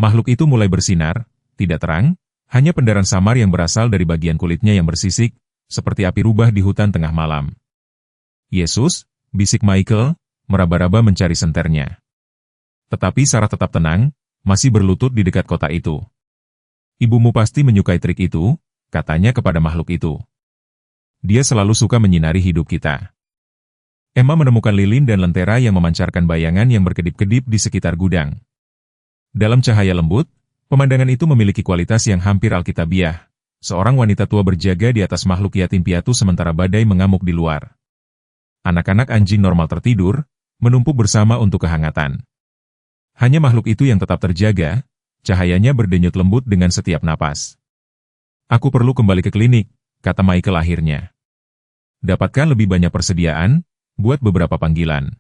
Makhluk itu mulai bersinar, tidak terang, hanya pendaran samar yang berasal dari bagian kulitnya yang bersisik, seperti api rubah di hutan tengah malam. Yesus, bisik Michael, meraba-raba mencari senternya. Tetapi Sarah tetap tenang, masih berlutut di dekat kotak itu. Ibumu pasti menyukai trik itu, katanya kepada makhluk itu. Dia selalu suka menyinari hidup kita. Emma menemukan lilin dan lentera yang memancarkan bayangan yang berkedip-kedip di sekitar gudang. Dalam cahaya lembut, pemandangan itu memiliki kualitas yang hampir alkitabiah. Seorang wanita tua berjaga di atas makhluk yatim piatu sementara badai mengamuk di luar. Anak-anak anjing normal tertidur, menumpuk bersama untuk kehangatan. Hanya makhluk itu yang tetap terjaga, cahayanya berdenyut lembut dengan setiap napas. Aku perlu kembali ke klinik, kata Michael akhirnya. Dapatkan lebih banyak persediaan, buat beberapa panggilan.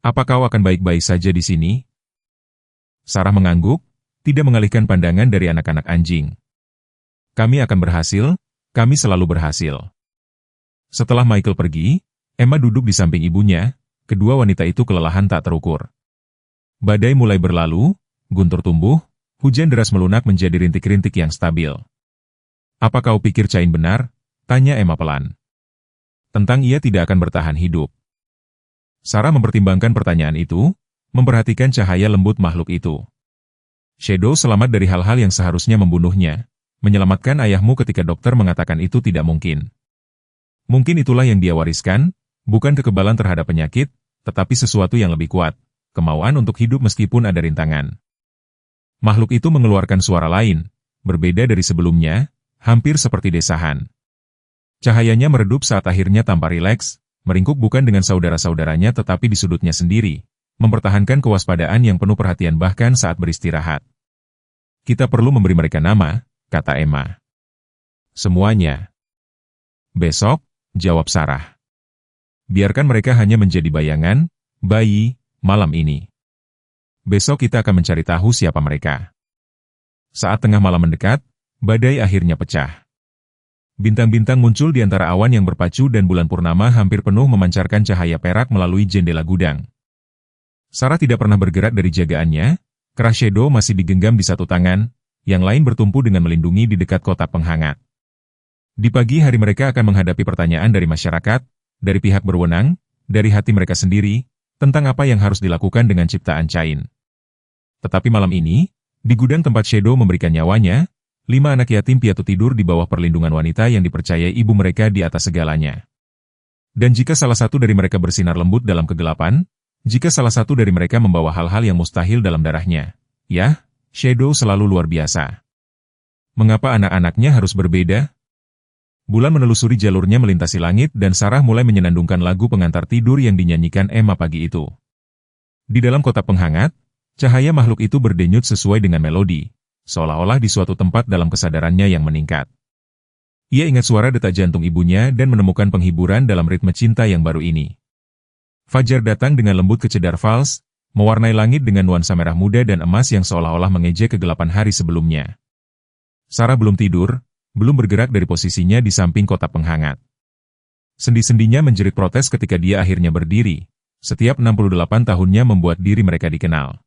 Apa kau akan baik-baik saja di sini? Sarah mengangguk, tidak mengalihkan pandangan dari anak-anak anjing. Kami akan berhasil, kami selalu berhasil. Setelah Michael pergi, Emma duduk di samping ibunya, kedua wanita itu kelelahan tak terukur. Badai mulai berlalu, guntur tumbuh, hujan deras melunak menjadi rintik-rintik yang stabil. Apa kau pikir Cain benar? Tanya Emma pelan. Tentang ia tidak akan bertahan hidup. Sarah mempertimbangkan pertanyaan itu, memperhatikan cahaya lembut makhluk itu. Shadow selamat dari hal-hal yang seharusnya membunuhnya, menyelamatkan ayahmu ketika dokter mengatakan itu tidak mungkin. Mungkin itulah yang dia wariskan, bukan kekebalan terhadap penyakit, tetapi sesuatu yang lebih kuat, kemauan untuk hidup meskipun ada rintangan. Makhluk itu mengeluarkan suara lain, berbeda dari sebelumnya, hampir seperti desahan. Cahayanya meredup saat akhirnya tanpa rileks, meringkuk bukan dengan saudara-saudaranya tetapi di sudutnya sendiri, mempertahankan kewaspadaan yang penuh perhatian bahkan saat beristirahat. Kita perlu memberi mereka nama, kata Emma. Semuanya. Besok, jawab Sarah. Biarkan mereka hanya menjadi bayangan, bayi, malam ini. Besok kita akan mencari tahu siapa mereka. Saat tengah malam mendekat, badai akhirnya pecah. Bintang-bintang muncul di antara awan yang berpacu dan bulan purnama hampir penuh memancarkan cahaya perak melalui jendela gudang. Sarah tidak pernah bergerak dari jagaannya, keras Shadow masih digenggam di satu tangan, yang lain bertumpu dengan melindungi di dekat kotak penghangat. Di pagi hari mereka akan menghadapi pertanyaan dari masyarakat, dari pihak berwenang, dari hati mereka sendiri, tentang apa yang harus dilakukan dengan ciptaan Cain. Tetapi malam ini, di gudang tempat Shadow memberikan nyawanya, 5 anak yatim piatu tidur di bawah perlindungan wanita yang dipercayai ibu mereka di atas segalanya. Dan jika salah satu dari mereka bersinar lembut dalam kegelapan, jika salah satu dari mereka membawa hal-hal yang mustahil dalam darahnya, ya, Shadow selalu luar biasa. Mengapa anak-anaknya harus berbeda? Bulan menelusuri jalurnya melintasi langit dan Sarah mulai menyenandungkan lagu pengantar tidur yang dinyanyikan Emma pagi itu. Di dalam kotak penghangat, cahaya makhluk itu berdenyut sesuai dengan melodi, seolah-olah di suatu tempat dalam kesadarannya yang meningkat. Ia ingat suara detak jantung ibunya dan menemukan penghiburan dalam ritme cinta yang baru ini. Fajar datang dengan lembut ke Cedar Falls, mewarnai langit dengan nuansa merah muda dan emas yang seolah-olah mengejek kegelapan hari sebelumnya. Sarah belum tidur, belum bergerak dari posisinya di samping kotak penghangat. Sendi-sendinya menjerit protes ketika dia akhirnya berdiri. Setiap 68 tahunnya membuat diri mereka dikenal.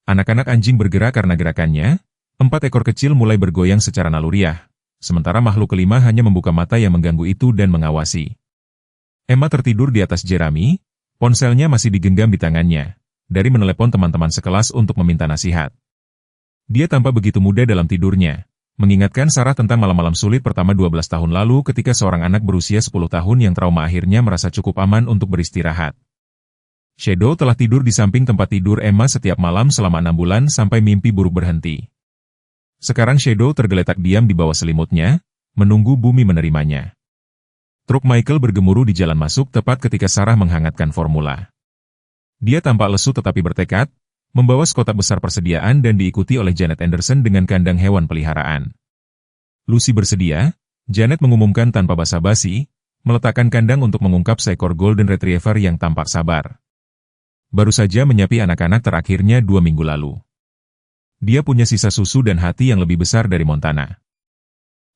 Anak-anak anjing bergerak karena gerakannya, 4 ekor kecil mulai bergoyang secara naluriah, sementara makhluk kelima hanya membuka mata yang mengganggu itu dan mengawasi. Emma tertidur di atas jerami, ponselnya masih digenggam di tangannya, dari menelepon teman-teman sekelas untuk meminta nasihat. Dia tampak begitu muda dalam tidurnya, mengingatkan Sarah tentang malam-malam sulit pertama 12 tahun lalu ketika seorang anak berusia 10 tahun yang trauma akhirnya merasa cukup aman untuk beristirahat. Shadow telah tidur di samping tempat tidur Emma setiap malam selama 6 bulan sampai mimpi buruk berhenti. Sekarang Shadow tergeletak diam di bawah selimutnya, menunggu bumi menerimanya. Truk Michael bergemuruh di jalan masuk tepat ketika Sarah menghangatkan formula. Dia tampak lesu tetapi bertekad, membawa sekotak besar persediaan dan diikuti oleh Janet Anderson dengan kandang hewan peliharaan. Lucy bersedia, Janet mengumumkan tanpa basa-basi, meletakkan kandang untuk mengungkap seekor Golden Retriever yang tampak sabar. Baru saja menyapi anak-anak terakhirnya 2 minggu lalu. Dia punya sisa susu dan hati yang lebih besar dari Montana.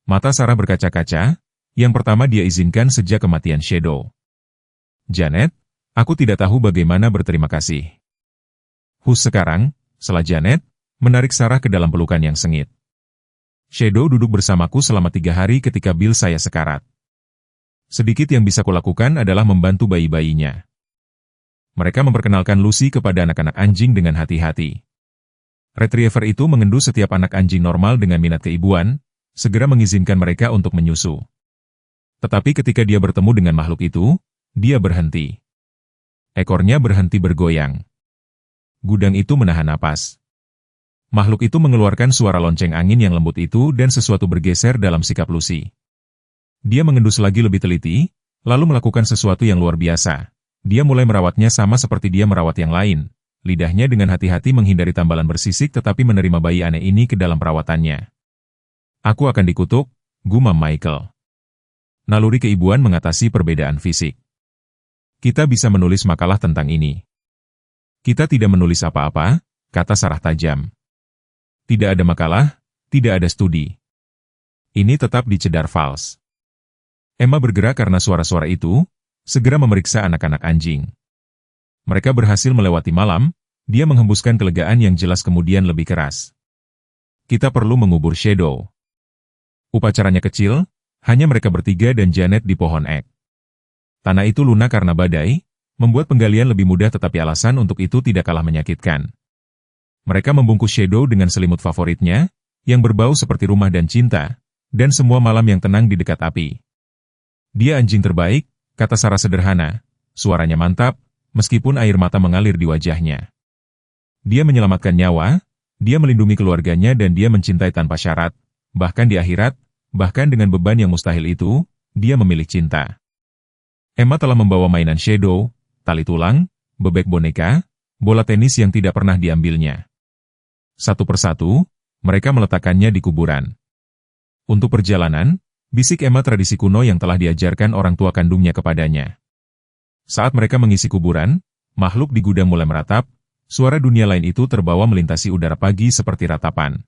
Mata Sarah berkaca-kaca, yang pertama dia izinkan sejak kematian Shadow. Janet, aku tidak tahu bagaimana berterima kasih. Sekarang, setelah Janet, menarik Sarah ke dalam pelukan yang sengit. Shadow duduk bersamaku selama 3 hari ketika Bill saya sekarat. Sedikit yang bisa kulakukan adalah membantu bayi-bayinya. Mereka memperkenalkan Lucy kepada anak-anak anjing dengan hati-hati. Retriever itu mengendu setiap anak anjing normal dengan minat keibuan, segera mengizinkan mereka untuk menyusu. Tetapi ketika dia bertemu dengan makhluk itu, dia berhenti. Ekornya berhenti bergoyang. Gudang itu menahan napas. Makhluk itu mengeluarkan suara lonceng angin yang lembut itu dan sesuatu bergeser dalam sikap Lucy. Dia mengendus lagi lebih teliti, lalu melakukan sesuatu yang luar biasa. Dia mulai merawatnya sama seperti dia merawat yang lain. Lidahnya dengan hati-hati menghindari tambalan bersisik tetapi menerima bayi aneh ini ke dalam perawatannya. Aku akan dikutuk, gumam Michael. Naluri keibuan mengatasi perbedaan fisik. Kita bisa menulis makalah tentang ini. Kita tidak menulis apa-apa, kata Sarah tajam. Tidak ada makalah, tidak ada studi. Ini tetap di Cedar Falls. Emma bergerak karena suara-suara itu, segera memeriksa anak-anak anjing. Mereka berhasil melewati malam, dia menghembuskan kelegaan yang jelas kemudian lebih keras. Kita perlu mengubur Shadow. Upacaranya kecil, hanya mereka bertiga dan Janet di pohon ek. Tanah itu lunak karena badai, membuat penggalian lebih mudah tetapi alasan untuk itu tidak kalah menyakitkan. Mereka membungkus Shadow dengan selimut favoritnya, yang berbau seperti rumah dan cinta, dan semua malam yang tenang di dekat api. Dia anjing terbaik, kata Sarah sederhana, suaranya mantap, meskipun air mata mengalir di wajahnya. Dia menyelamatkan nyawa, dia melindungi keluarganya dan dia mencintai tanpa syarat, bahkan di akhirat, bahkan dengan beban yang mustahil itu, dia memilih cinta. Emma telah membawa mainan Shadow, tali tulang, bebek boneka, bola tenis yang tidak pernah diambilnya. Satu persatu, mereka meletakkannya di kuburan. Untuk perjalanan, bisik Emma tradisi kuno yang telah diajarkan orang tua kandungnya kepadanya. Saat mereka mengisi kuburan, makhluk di gudang mulai meratap, suara dunia lain itu terbawa melintasi udara pagi seperti ratapan.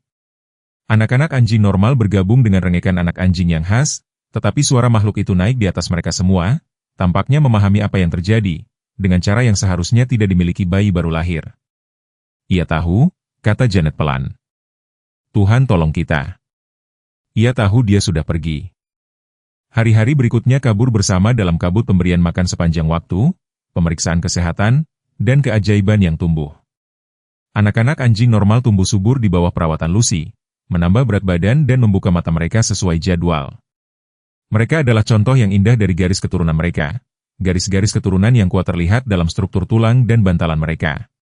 Anak-anak anjing normal bergabung dengan rengekan anak anjing yang khas, tetapi suara makhluk itu naik di atas mereka semua, tampaknya memahami apa yang terjadi, dengan cara yang seharusnya tidak dimiliki bayi baru lahir. Ia tahu, kata Janet pelan. Tuhan tolong kita. Ia tahu dia sudah pergi. Hari-hari berikutnya kabur bersama dalam kabut pemberian makan sepanjang waktu, pemeriksaan kesehatan, dan keajaiban yang tumbuh. Anak-anak anjing normal tumbuh subur di bawah perawatan Lucy, menambah berat badan dan membuka mata mereka sesuai jadwal. Mereka adalah contoh yang indah dari garis keturunan mereka. Garis-garis keturunan yang kuat terlihat dalam struktur tulang dan bantalan mereka.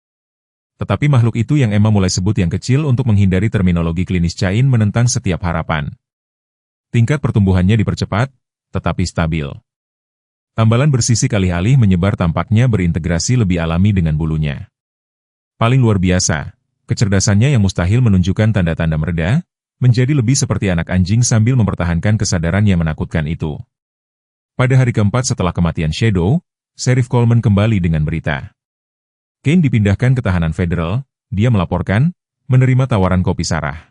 Tetapi makhluk itu yang Emma mulai sebut yang kecil untuk menghindari terminologi klinis Cain menentang setiap harapan. Tingkat pertumbuhannya dipercepat, tetapi stabil. Tambalan bersisik alih-alih menyebar tampaknya berintegrasi lebih alami dengan bulunya. Paling luar biasa, kecerdasannya yang mustahil menunjukkan tanda-tanda mereda, menjadi lebih seperti anak anjing sambil mempertahankan kesadaran yang menakutkan itu. Pada hari keempat setelah kematian Shadow, Sheriff Coleman kembali dengan berita. Kane dipindahkan ke tahanan federal, dia melaporkan, menerima tawaran kopi Sarah.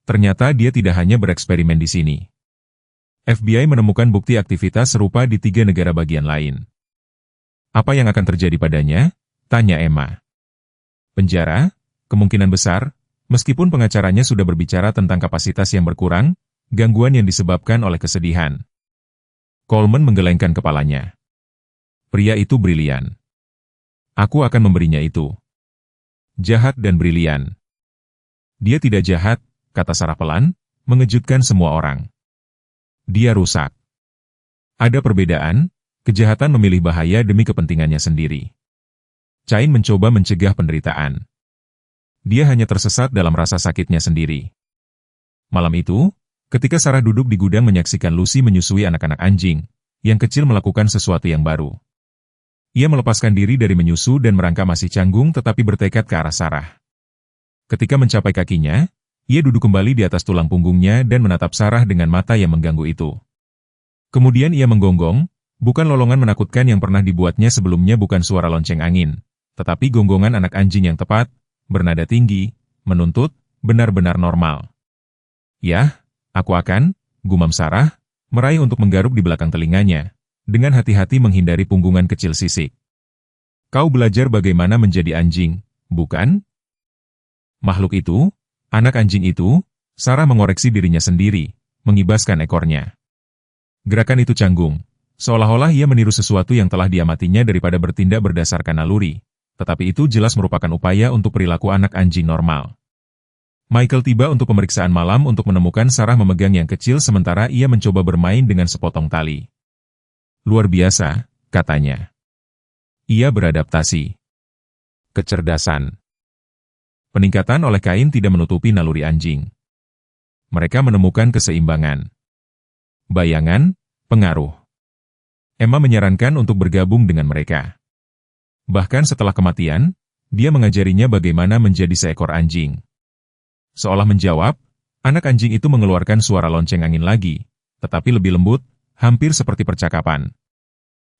Ternyata dia tidak hanya bereksperimen di sini. FBI menemukan bukti aktivitas serupa di 3 negara bagian lain. Apa yang akan terjadi padanya? Tanya Emma. Penjara? Kemungkinan besar, meskipun pengacaranya sudah berbicara tentang kapasitas yang berkurang, gangguan yang disebabkan oleh kesedihan. Coleman menggelengkan kepalanya. Pria itu brilian. Aku akan memberinya itu. Jahat dan brilian. Dia tidak jahat, kata Sarah pelan, mengejutkan semua orang. Dia rusak. Ada perbedaan, kejahatan memilih bahaya demi kepentingannya sendiri. Cain mencoba mencegah penderitaan. Dia hanya tersesat dalam rasa sakitnya sendiri. Malam itu, ketika Sarah duduk di gudang menyaksikan Lucy menyusui anak-anak anjing, yang kecil melakukan sesuatu yang baru. Ia melepaskan diri dari menyusu dan merangkak masih canggung tetapi bertekad ke arah Sarah. Ketika mencapai kakinya, ia duduk kembali di atas tulang punggungnya dan menatap Sarah dengan mata yang mengganggu itu. Kemudian ia menggonggong, bukan lolongan menakutkan yang pernah dibuatnya sebelumnya, bukan suara lonceng angin, tetapi gonggongan anak anjing yang tepat, bernada tinggi, menuntut, benar-benar normal. Yah, aku akan, gumam Sarah, meraih untuk menggaruk di belakang telinganya, dengan hati-hati menghindari punggungan kecil sisik. Kau belajar bagaimana menjadi anjing, bukan? Makhluk itu, anak anjing itu, Sarah mengoreksi dirinya sendiri, mengibaskan ekornya. Gerakan itu canggung, seolah-olah ia meniru sesuatu yang telah diamatinya daripada bertindak berdasarkan naluri, tetapi itu jelas merupakan upaya untuk perilaku anak anjing normal. Michael tiba untuk pemeriksaan malam untuk menemukan Sarah memegang yang kecil sementara ia mencoba bermain dengan sepotong tali. Luar biasa, katanya. Ia beradaptasi. Kecerdasan. Peningkatan oleh Kain tidak menutupi naluri anjing. Mereka menemukan keseimbangan. Bayangan, pengaruh. Emma menyarankan untuk bergabung dengan mereka. Bahkan setelah kematian, dia mengajarinya bagaimana menjadi seekor anjing. Seolah menjawab, anak anjing itu mengeluarkan suara lonceng angin lagi, tetapi lebih lembut, hampir seperti percakapan.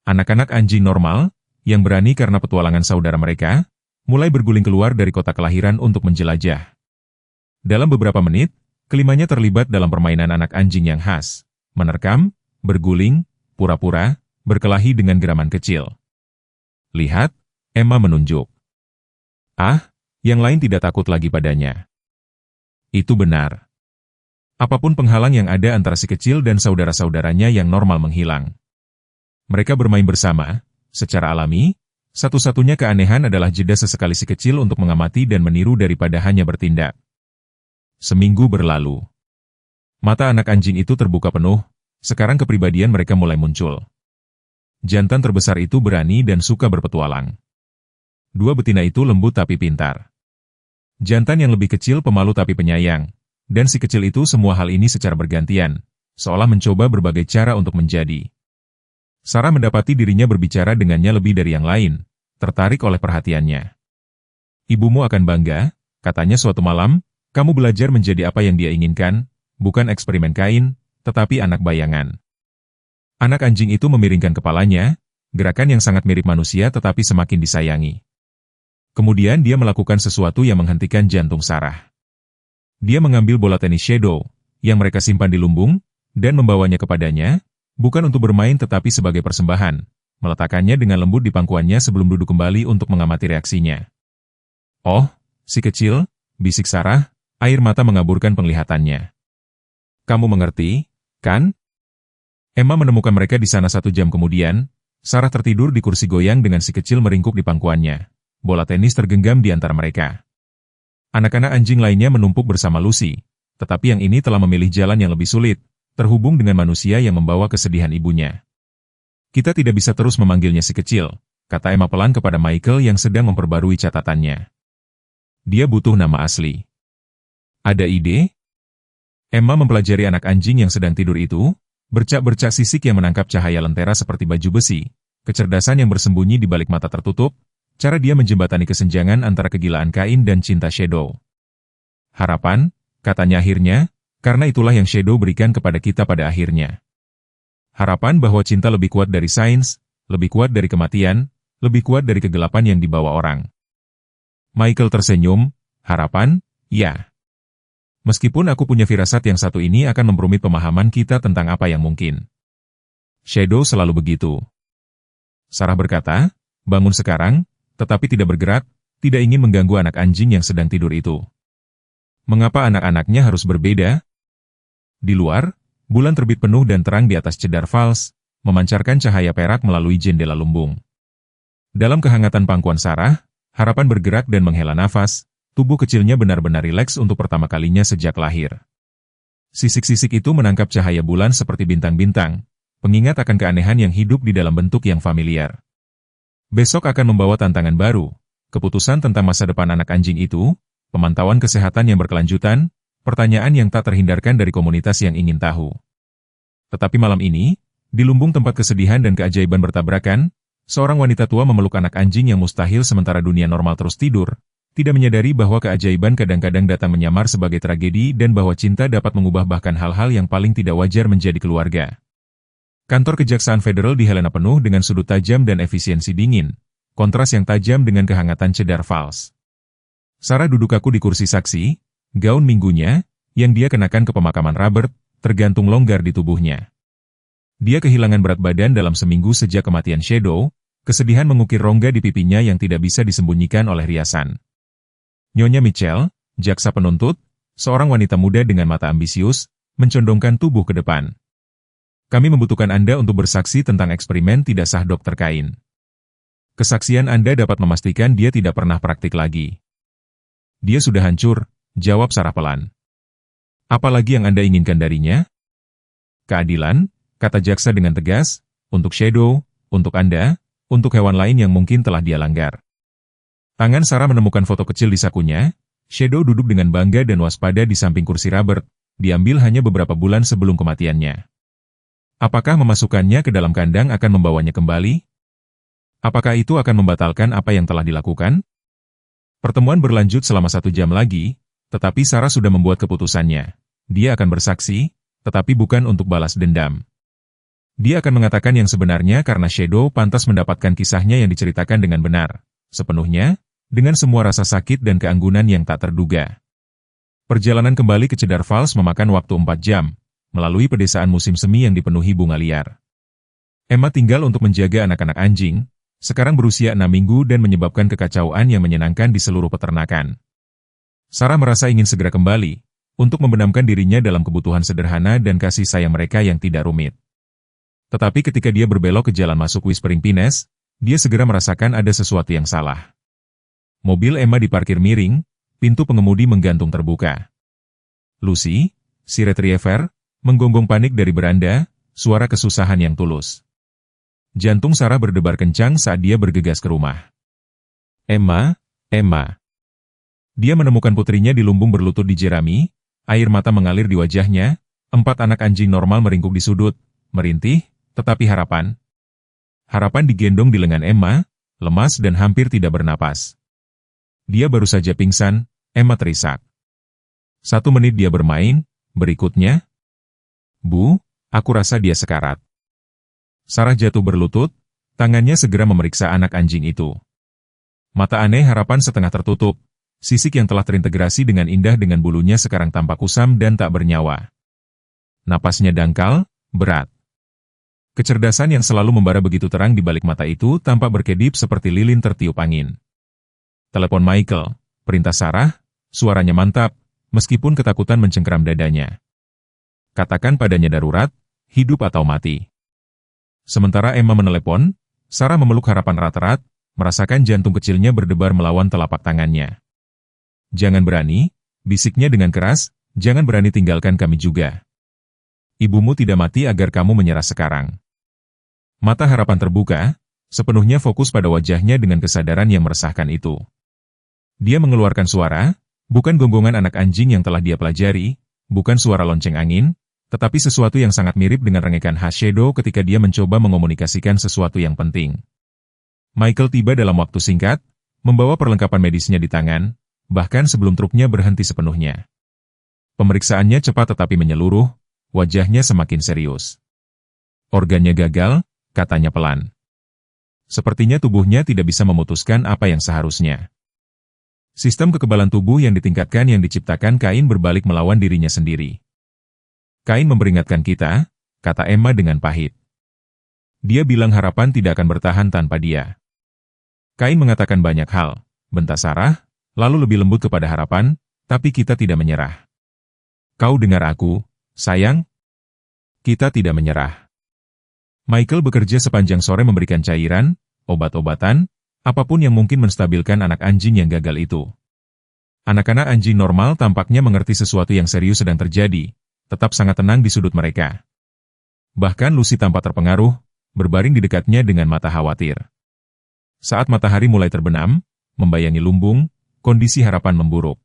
Anak-anak anjing normal, yang berani karena petualangan saudara mereka, mulai berguling keluar dari kota kelahiran untuk menjelajah. Dalam beberapa menit, kelimanya terlibat dalam permainan anak anjing yang khas, menerkam, berguling, pura-pura, berkelahi dengan geraman kecil. Lihat, Emma menunjuk. Ah, yang lain tidak takut lagi padanya. Itu benar. Apapun penghalang yang ada antara si kecil dan saudara-saudaranya yang normal menghilang. Mereka bermain bersama, secara alami. Satu-satunya keanehan adalah jeda sesekali si kecil untuk mengamati dan meniru daripada hanya bertindak. Seminggu berlalu. Mata anak anjing itu terbuka penuh, sekarang kepribadian mereka mulai muncul. Jantan terbesar itu berani dan suka berpetualang. Dua betina itu lembut tapi pintar. Jantan yang lebih kecil pemalu tapi penyayang, dan si kecil itu semua hal ini secara bergantian, seolah mencoba berbagai cara untuk menjadi. Sarah mendapati dirinya berbicara dengannya lebih dari yang lain, tertarik oleh perhatiannya. Ibumu akan bangga, katanya suatu malam, kamu belajar menjadi apa yang dia inginkan, bukan eksperimen Kain, tetapi anak bayangan. Anak anjing itu memiringkan kepalanya, gerakan yang sangat mirip manusia tetapi semakin disayangi. Kemudian dia melakukan sesuatu yang menghentikan jantung Sarah. Dia mengambil bola tenis Shadow, yang mereka simpan di lumbung, dan membawanya kepadanya, bukan untuk bermain tetapi sebagai persembahan, meletakkannya dengan lembut di pangkuannya sebelum duduk kembali untuk mengamati reaksinya. Oh, si kecil, bisik Sarah, air mata mengaburkan penglihatannya. Kamu mengerti, kan? Emma menemukan mereka di sana 1 jam kemudian, Sarah tertidur di kursi goyang dengan si kecil meringkuk di pangkuannya. Bola tenis tergenggam di antara mereka. Anak-anak anjing lainnya menumpuk bersama Lucy, tetapi yang ini telah memilih jalan yang lebih sulit, terhubung dengan manusia yang membawa kesedihan ibunya. Kita tidak bisa terus memanggilnya si kecil, kata Emma pelan kepada Michael yang sedang memperbarui catatannya. Dia butuh nama asli. Ada ide? Emma mempelajari anak anjing yang sedang tidur itu, bercak-bercak sisik yang menangkap cahaya lentera seperti baju besi, kecerdasan yang bersembunyi di balik mata tertutup, cara dia menjembatani kesenjangan antara kegilaan Kain dan cinta Shadow. Harapan, katanya akhirnya, karena itulah yang Shadow berikan kepada kita pada akhirnya. Harapan bahwa cinta lebih kuat dari sains, lebih kuat dari kematian, lebih kuat dari kegelapan yang dibawa orang. Michael tersenyum, harapan, ya. Meskipun aku punya firasat yang satu ini akan memperumit pemahaman kita tentang apa yang mungkin. Shadow selalu begitu. Sarah berkata, bangun sekarang, tetapi tidak bergerak, tidak ingin mengganggu anak anjing yang sedang tidur itu. Mengapa anak-anaknya harus berbeda? Di luar, bulan terbit penuh dan terang di atas Cedar Falls, memancarkan cahaya perak melalui jendela lumbung. Dalam kehangatan pangkuan Sarah, harapan bergerak dan menghela nafas. Tubuh kecilnya benar-benar rileks untuk pertama kalinya sejak lahir. Sisik-sisik itu menangkap cahaya bulan seperti bintang-bintang, pengingat akan keanehan yang hidup di dalam bentuk yang familiar. Besok akan membawa tantangan baru, keputusan tentang masa depan anak anjing itu, pemantauan kesehatan yang berkelanjutan, pertanyaan yang tak terhindarkan dari komunitas yang ingin tahu. Tetapi malam ini, di lumbung tempat kesedihan dan keajaiban bertabrakan, seorang wanita tua memeluk anak anjing yang mustahil sementara dunia normal terus tidur, tidak menyadari bahwa keajaiban kadang-kadang datang menyamar sebagai tragedi dan bahwa cinta dapat mengubah bahkan hal-hal yang paling tidak wajar menjadi keluarga. Kantor Kejaksaan Federal di Helena penuh dengan sudut tajam dan efisiensi dingin, kontras yang tajam dengan kehangatan Cedar Falls. Sarah duduk kaku di kursi saksi, gaun minggunya, yang dia kenakan ke pemakaman Robert, tergantung longgar di tubuhnya. Dia kehilangan berat badan dalam seminggu sejak kematian Shadow, kesedihan mengukir rongga di pipinya yang tidak bisa disembunyikan oleh riasan. Nyonya Mitchell, jaksa penuntut, seorang wanita muda dengan mata ambisius, mencondongkan tubuh ke depan. Kami membutuhkan Anda untuk bersaksi tentang eksperimen tidak sah Dr. Kain. Kesaksian Anda dapat memastikan dia tidak pernah praktik lagi. Dia sudah hancur, jawab Sarah pelan. Apalagi yang Anda inginkan darinya? Keadilan, kata jaksa dengan tegas, untuk Shadow, untuk Anda, untuk hewan lain yang mungkin telah dia langgar. Tangan Sarah menemukan foto kecil di sakunya. Shadow duduk dengan bangga dan waspada di samping kursi Robert, diambil hanya beberapa bulan sebelum kematiannya. Apakah memasukkannya ke dalam kandang akan membawanya kembali? Apakah itu akan membatalkan apa yang telah dilakukan? Pertemuan berlanjut selama 1 jam lagi, tetapi Sarah sudah membuat keputusannya. Dia akan bersaksi, tetapi bukan untuk balas dendam. Dia akan mengatakan yang sebenarnya karena Shadow pantas mendapatkan kisahnya yang diceritakan dengan benar, sepenuhnya, dengan semua rasa sakit dan keanggunan yang tak terduga. Perjalanan kembali ke Cedar Falls memakan waktu 4 jam, melalui pedesaan musim semi yang dipenuhi bunga liar. Emma tinggal untuk menjaga anak-anak anjing, sekarang berusia 6 minggu dan menyebabkan kekacauan yang menyenangkan di seluruh peternakan. Sarah merasa ingin segera kembali, untuk membenamkan dirinya dalam kebutuhan sederhana dan kasih sayang mereka yang tidak rumit. Tetapi ketika dia berbelok ke jalan masuk Whispering Pines, dia segera merasakan ada sesuatu yang salah. Mobil Emma diparkir miring, pintu pengemudi menggantung terbuka. Lucy, si retriever, menggonggong panik dari beranda, suara kesusahan yang tulus. Jantung Sarah berdebar kencang saat dia bergegas ke rumah. Emma, Emma. Dia menemukan putrinya di lumbung berlutut di jerami, air mata mengalir di wajahnya, 4 anak anjing normal meringkuk di sudut, merintih, tetapi harapan. Harapan digendong di lengan Emma, lemas dan hampir tidak bernapas. Dia baru saja pingsan, Emma terisak. 1 menit dia bermain, berikutnya, Bu, aku rasa dia sekarat. Sarah jatuh berlutut, tangannya segera memeriksa anak anjing itu. Mata aneh harapan setengah tertutup, sisik yang telah terintegrasi dengan indah dengan bulunya sekarang tampak kusam dan tak bernyawa. Napasnya dangkal, berat. Kecerdasan yang selalu membara begitu terang di balik mata itu tampak berkedip seperti lilin tertiup angin. Telepon Michael, perintah Sarah, suaranya mantap, meskipun ketakutan mencengkeram dadanya. Katakan padanya darurat, hidup atau mati. Sementara Emma menelepon, Sarah memeluk harapan erat-erat, merasakan jantung kecilnya berdebar melawan telapak tangannya. Jangan berani, bisiknya dengan keras, jangan berani tinggalkan kami juga. Ibumu tidak mati agar kamu menyerah sekarang. Mata harapan terbuka, sepenuhnya fokus pada wajahnya dengan kesadaran yang meresahkan itu. Dia mengeluarkan suara, bukan gonggongan anak anjing yang telah dia pelajari, bukan suara lonceng angin, tetapi sesuatu yang sangat mirip dengan rengekan khas Shadow ketika dia mencoba mengomunikasikan sesuatu yang penting. Michael tiba dalam waktu singkat, membawa perlengkapan medisnya di tangan, bahkan sebelum truknya berhenti sepenuhnya. Pemeriksaannya cepat tetapi menyeluruh, wajahnya semakin serius. Organnya gagal, katanya pelan. Sepertinya tubuhnya tidak bisa memutuskan apa yang seharusnya. Sistem kekebalan tubuh yang ditingkatkan yang diciptakan Kain berbalik melawan dirinya sendiri. Kain memperingatkan kita, kata Emma dengan pahit. Dia bilang harapan tidak akan bertahan tanpa dia. Kain mengatakan banyak hal, bentak Sarah, lalu lebih lembut kepada harapan, tapi kita tidak menyerah. Kau dengar aku, sayang? Kita tidak menyerah. Michael bekerja sepanjang sore memberikan cairan, obat-obatan, apapun yang mungkin menstabilkan anak anjing yang gagal itu. Anak-anak anjing normal tampaknya mengerti sesuatu yang serius sedang terjadi, tetap sangat tenang di sudut mereka. Bahkan Lucy tampak terpengaruh, berbaring di dekatnya dengan mata khawatir. Saat matahari mulai terbenam, membayangi lumbung, kondisi harapan memburuk.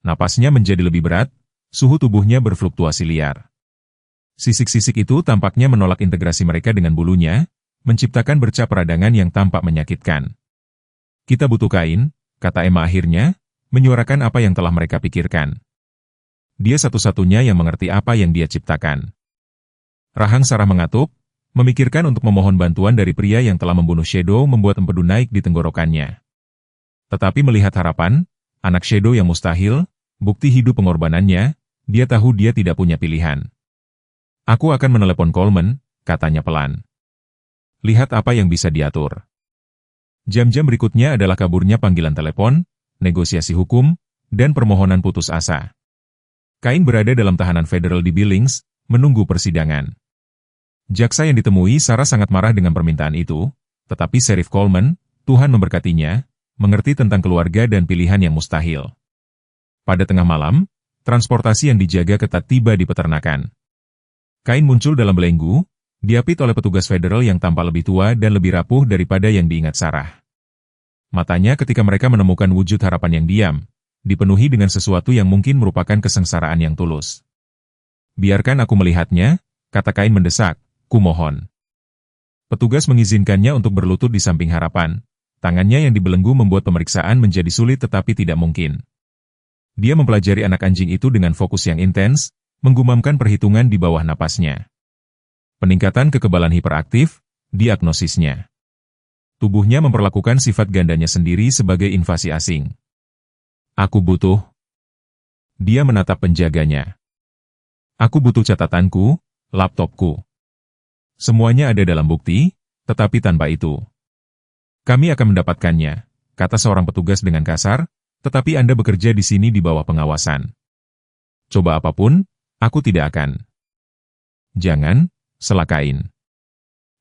Napasnya menjadi lebih berat, suhu tubuhnya berfluktuasi liar. Sisik-sisik itu tampaknya menolak integrasi mereka dengan bulunya, menciptakan bercak peradangan yang tampak menyakitkan. Kita butuh Kain, kata Emma akhirnya, menyuarakan apa yang telah mereka pikirkan. Dia satu-satunya yang mengerti apa yang dia ciptakan. Rahang Sarah mengatup, memikirkan untuk memohon bantuan dari pria yang telah membunuh Shadow membuat empedu naik di tenggorokannya. Tetapi melihat harapan, anak Shadow yang mustahil, bukti hidup pengorbanannya, dia tahu dia tidak punya pilihan. Aku akan menelepon Coleman, katanya pelan. Lihat apa yang bisa diatur. Jam-jam berikutnya adalah kaburnya panggilan telepon, negosiasi hukum, dan permohonan putus asa. Kain berada dalam tahanan federal di Billings, menunggu persidangan. Jaksa yang ditemui Sarah sangat marah dengan permintaan itu, tetapi Sheriff Coleman, Tuhan memberkatinya, mengerti tentang keluarga dan pilihan yang mustahil. Pada tengah malam, transportasi yang dijaga ketat tiba di peternakan. Kain muncul dalam belenggu, diapit oleh petugas federal yang tampak lebih tua dan lebih rapuh daripada yang diingat Sarah. Matanya ketika mereka menemukan wujud harapan yang diam, dipenuhi dengan sesuatu yang mungkin merupakan kesengsaraan yang tulus. Biarkan aku melihatnya, kata Kain mendesak, kumohon. Petugas mengizinkannya untuk berlutut di samping harapan, tangannya yang dibelenggu membuat pemeriksaan menjadi sulit tetapi tidak mungkin. Dia mempelajari anak anjing itu dengan fokus yang intens, menggumamkan perhitungan di bawah napasnya. Peningkatan kekebalan hiperaktif, diagnosisnya. Tubuhnya memperlakukan sifat gandanya sendiri sebagai invasi asing. Aku butuh. Dia menatap penjaganya. Aku butuh catatanku, laptopku. Semuanya ada dalam bukti, tetapi tanpa itu. Kami akan mendapatkannya, kata seorang petugas dengan kasar, tetapi Anda bekerja di sini di bawah pengawasan. Coba apapun, aku tidak akan. Jangan, sela Kain.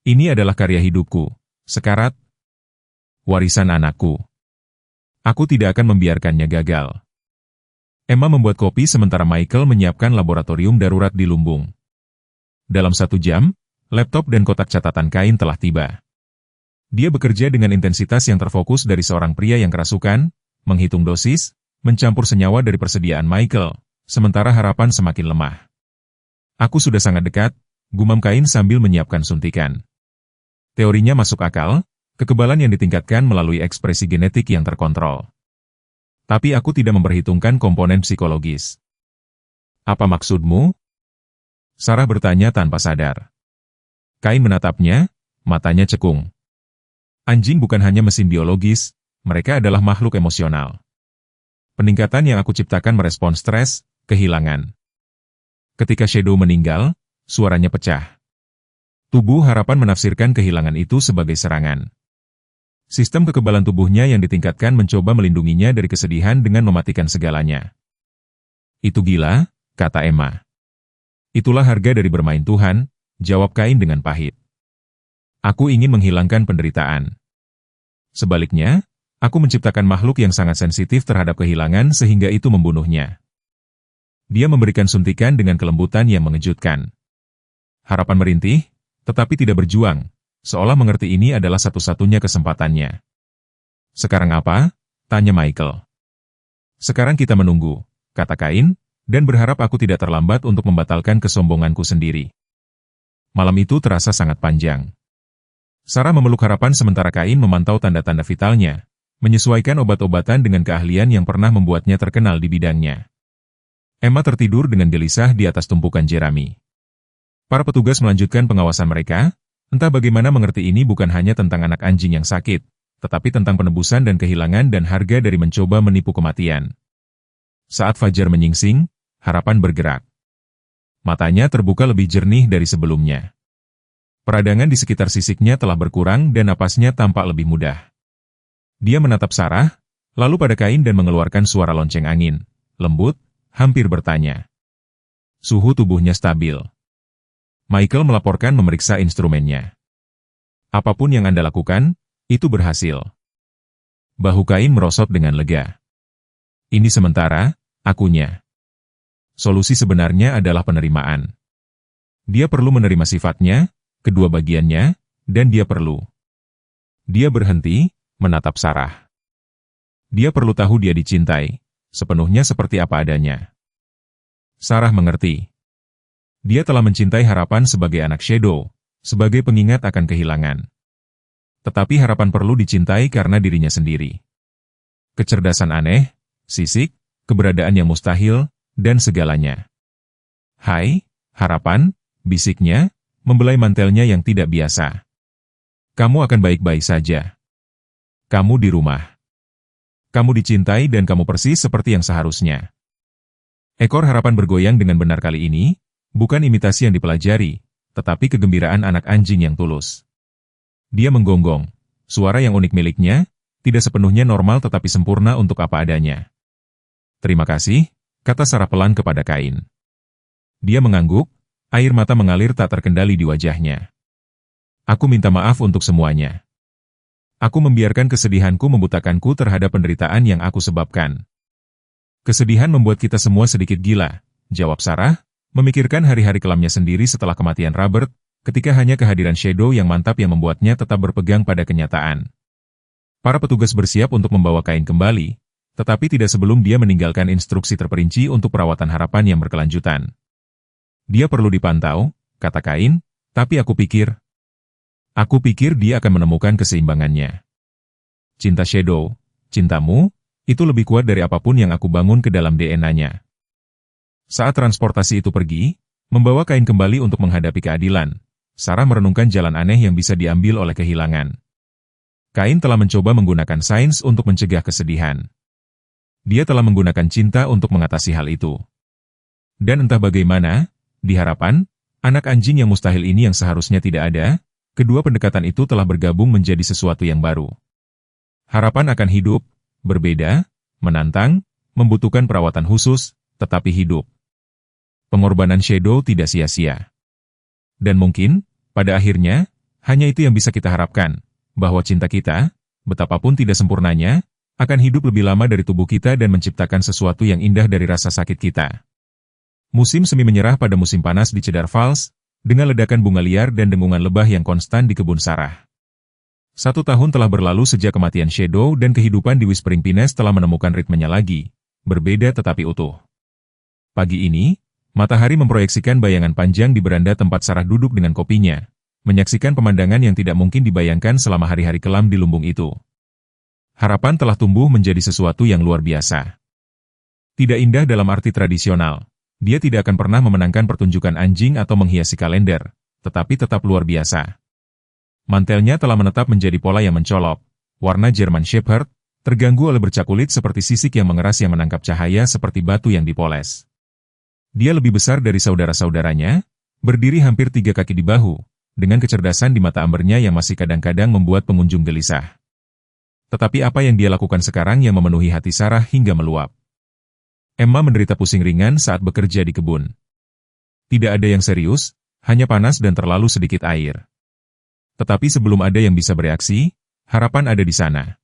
Ini adalah karya hidupku, sekarat, warisan anakku. Aku tidak akan membiarkannya gagal. Emma membuat kopi sementara Michael menyiapkan laboratorium darurat di lumbung. Dalam 1 jam, laptop dan kotak catatan Kain telah tiba. Dia bekerja dengan intensitas yang terfokus dari seorang pria yang kerasukan, menghitung dosis, mencampur senyawa dari persediaan Michael, sementara harapan semakin lemah. Aku sudah sangat dekat, gumam Kain sambil menyiapkan suntikan. Teorinya masuk akal, kekebalan yang ditingkatkan melalui ekspresi genetik yang terkontrol. Tapi aku tidak memperhitungkan komponen psikologis. Apa maksudmu? Sarah bertanya tanpa sadar. Kain menatapnya, matanya cekung. Anjing bukan hanya mesin biologis, mereka adalah makhluk emosional. Peningkatan yang aku ciptakan merespon stres, kehilangan. Ketika Shadow meninggal, suaranya pecah. Tubuh harapan menafsirkan kehilangan itu sebagai serangan. Sistem kekebalan tubuhnya yang ditingkatkan mencoba melindunginya dari kesedihan dengan mematikan segalanya. Itu gila, kata Emma. Itulah harga dari bermain Tuhan, jawab Kain dengan pahit. Aku ingin menghilangkan penderitaan. Sebaliknya, aku menciptakan makhluk yang sangat sensitif terhadap kehilangan sehingga itu membunuhnya. Dia memberikan suntikan dengan kelembutan yang mengejutkan. Harapan merintih, tetapi tidak berjuang, seolah mengerti ini adalah satu-satunya kesempatannya. Sekarang apa? Tanya Michael. Sekarang kita menunggu, kata Kain, dan berharap aku tidak terlambat untuk membatalkan kesombonganku sendiri. Malam itu terasa sangat panjang. Sarah memeluk Harapan sementara Kain memantau tanda-tanda vitalnya, menyesuaikan obat-obatan dengan keahlian yang pernah membuatnya terkenal di bidangnya. Emma tertidur dengan gelisah di atas tumpukan jerami. Para petugas melanjutkan pengawasan mereka, entah bagaimana mengerti ini bukan hanya tentang anak anjing yang sakit, tetapi tentang penebusan dan kehilangan dan harga dari mencoba menipu kematian. Saat fajar menyingsing, Harapan bergerak. Matanya terbuka lebih jernih dari sebelumnya. Peradangan di sekitar sisiknya telah berkurang dan napasnya tampak lebih mudah. Dia menatap Sarah, lalu pada Kain dan mengeluarkan suara lonceng angin, lembut, hampir bertanya. Suhu tubuhnya stabil. Michael melaporkan memeriksa instrumennya. Apapun yang Anda lakukan, itu berhasil. Bahu Kain merosot dengan lega. Ini sementara, akunya. Solusi sebenarnya adalah penerimaan. Dia perlu menerima sifatnya, kedua bagiannya, dan dia perlu. Dia berhenti, menatap Sarah. Dia perlu tahu dia dicintai, sepenuhnya seperti apa adanya. Sarah mengerti. Dia telah mencintai Harapan sebagai anak Shadow, sebagai pengingat akan kehilangan. Tetapi Harapan perlu dicintai karena dirinya sendiri. Kecerdasan aneh, sisik, keberadaan yang mustahil, dan segalanya. Hai, Harapan, bisiknya, membelai mantelnya yang tidak biasa. Kamu akan baik-baik saja. Kamu di rumah. Kamu dicintai dan kamu persis seperti yang seharusnya. Ekor Harapan bergoyang dengan benar kali ini, bukan imitasi yang dipelajari, tetapi kegembiraan anak anjing yang tulus. Dia menggonggong, suara yang unik miliknya, tidak sepenuhnya normal tetapi sempurna untuk apa adanya. Terima kasih, kata Sarah pelan kepada Kain. Dia mengangguk, air mata mengalir tak terkendali di wajahnya. Aku minta maaf untuk semuanya. Aku membiarkan kesedihanku membutakanku terhadap penderitaan yang aku sebabkan. Kesedihan membuat kita semua sedikit gila, jawab Sarah, memikirkan hari-hari kelamnya sendiri setelah kematian Robert, ketika hanya kehadiran Shadow yang mantap yang membuatnya tetap berpegang pada kenyataan. Para petugas bersiap untuk membawa Kain kembali, tetapi tidak sebelum dia meninggalkan instruksi terperinci untuk perawatan Harapan yang berkelanjutan. Dia perlu dipantau, kata Kain, tapi aku pikir dia akan menemukan keseimbangannya. Cinta Shadow, cintamu, itu lebih kuat dari apapun yang aku bangun ke dalam DNA-nya. Saat transportasi itu pergi, membawa Kain kembali untuk menghadapi keadilan, Sarah merenungkan jalan aneh yang bisa diambil oleh kehilangan. Kain telah mencoba menggunakan sains untuk mencegah kesedihan. Dia telah menggunakan cinta untuk mengatasi hal itu. Dan entah bagaimana, di Harapan, anak anjing yang mustahil ini yang seharusnya tidak ada, kedua pendekatan itu telah bergabung menjadi sesuatu yang baru. Harapan akan hidup, berbeda, menantang, membutuhkan perawatan khusus, tetapi hidup. Pengorbanan Shadow tidak sia-sia. Dan mungkin, pada akhirnya, hanya itu yang bisa kita harapkan, bahwa cinta kita, betapapun tidak sempurnanya, akan hidup lebih lama dari tubuh kita dan menciptakan sesuatu yang indah dari rasa sakit kita. Musim semi menyerah pada musim panas di Cedar Falls, dengan ledakan bunga liar dan dengungan lebah yang konstan di kebun Sarah. 1 tahun telah berlalu sejak kematian Shadow dan kehidupan di Whispering Pines telah menemukan ritmenya lagi, berbeda tetapi utuh. Pagi ini, matahari memproyeksikan bayangan panjang di beranda tempat Sarah duduk dengan kopinya, menyaksikan pemandangan yang tidak mungkin dibayangkan selama hari-hari kelam di lumbung itu. Harapan telah tumbuh menjadi sesuatu yang luar biasa. Tidak indah dalam arti tradisional. Dia tidak akan pernah memenangkan pertunjukan anjing atau menghiasi kalender, tetapi tetap luar biasa. Mantelnya telah menetap menjadi pola yang mencolok, warna German Shepherd, terganggu oleh bercak kulit seperti sisik yang mengeras yang menangkap cahaya seperti batu yang dipoles. Dia lebih besar dari saudara-saudaranya, berdiri hampir 3 kaki di bahu, dengan kecerdasan di mata ambernya yang masih kadang-kadang membuat pengunjung gelisah. Tetapi apa yang dia lakukan sekarang yang memenuhi hati Sarah hingga meluap. Emma menderita pusing ringan saat bekerja di kebun. Tidak ada yang serius, hanya panas dan terlalu sedikit air. Tetapi sebelum ada yang bisa bereaksi, Harapan ada di sana.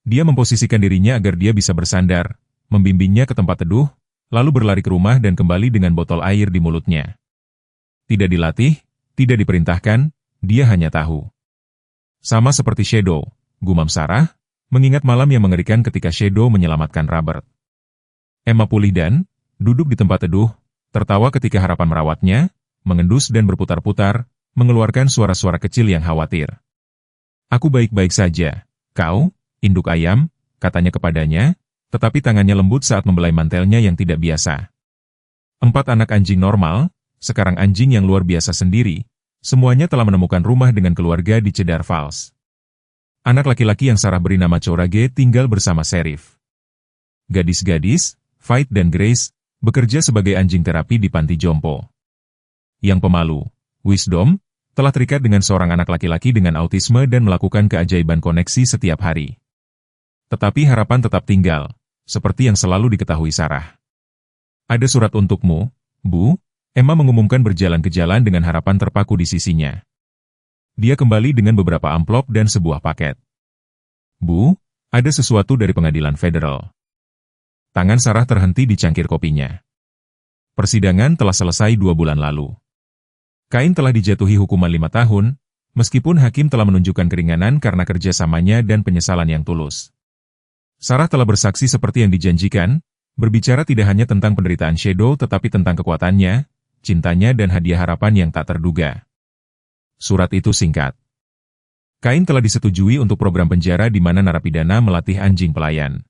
Dia memposisikan dirinya agar dia bisa bersandar, membimbingnya ke tempat teduh, lalu berlari ke rumah dan kembali dengan botol air di mulutnya. Tidak dilatih, tidak diperintahkan, dia hanya tahu. Sama seperti Shadow, gumam Sarah, mengingat malam yang mengerikan ketika Shadow menyelamatkan Robert. Emma pulih dan, duduk di tempat teduh, tertawa ketika harapan merawatnya, mengendus dan berputar-putar, mengeluarkan suara-suara kecil yang khawatir. Aku baik-baik saja. Kau, induk ayam, katanya kepadanya, tetapi tangannya lembut saat membelai mantelnya yang tidak biasa. 4 anak anjing normal, sekarang anjing yang luar biasa sendiri, semuanya telah menemukan rumah dengan keluarga di Cedar Falls. Anak laki-laki yang Sarah beri nama Courage tinggal bersama Sheriff. Gadis-gadis, Fight dan Grace, bekerja sebagai anjing terapi di panti jompo. Yang pemalu, Wisdom, telah terikat dengan seorang anak laki-laki dengan autisme dan melakukan keajaiban koneksi setiap hari. Tetapi harapan tetap tinggal, seperti yang selalu diketahui Sarah. Ada surat untukmu, Bu, Emma mengumumkan berjalan ke jalan dengan harapan terpaku di sisinya. Dia kembali dengan beberapa amplop dan sebuah paket. Bu, ada sesuatu dari pengadilan federal. Tangan Sarah terhenti di cangkir kopinya. Persidangan telah selesai 2 bulan lalu. Cain telah dijatuhi hukuman 5 tahun, meskipun hakim telah menunjukkan keringanan karena kerjasamanya dan penyesalan yang tulus. Sarah telah bersaksi seperti yang dijanjikan, berbicara tidak hanya tentang penderitaan Shadow tetapi tentang kekuatannya, cintanya dan hadiah harapan yang tak terduga. Surat itu singkat. Cain telah disetujui untuk program penjara di mana narapidana melatih anjing pelayan.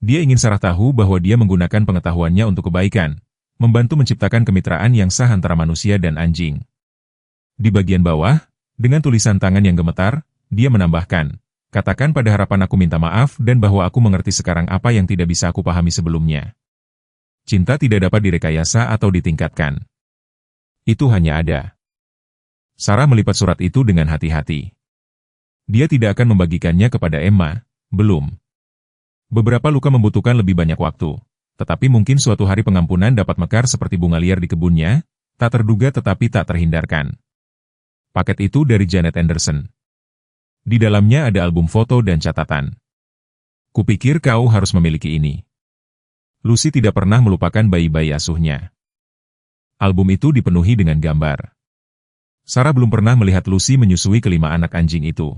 Dia ingin Sarah tahu bahwa dia menggunakan pengetahuannya untuk kebaikan, membantu menciptakan kemitraan yang sah antara manusia dan anjing. Di bagian bawah, dengan tulisan tangan yang gemetar, dia menambahkan, katakan pada harapan aku minta maaf dan bahwa aku mengerti sekarang apa yang tidak bisa aku pahami sebelumnya. Cinta tidak dapat direkayasa atau ditingkatkan. Itu hanya ada. Sarah melipat surat itu dengan hati-hati. Dia tidak akan membagikannya kepada Emma, belum. Beberapa luka membutuhkan lebih banyak waktu, tetapi mungkin suatu hari pengampunan dapat mekar seperti bunga liar di kebunnya, tak terduga tetapi tak terhindarkan. Paket itu dari Janet Anderson. Di dalamnya ada album foto dan catatan. Kupikir kau harus memiliki ini. Lucy tidak pernah melupakan bayi-bayi asuhnya. Album itu dipenuhi dengan gambar. Sarah belum pernah melihat Lucy menyusui kelima anak anjing itu.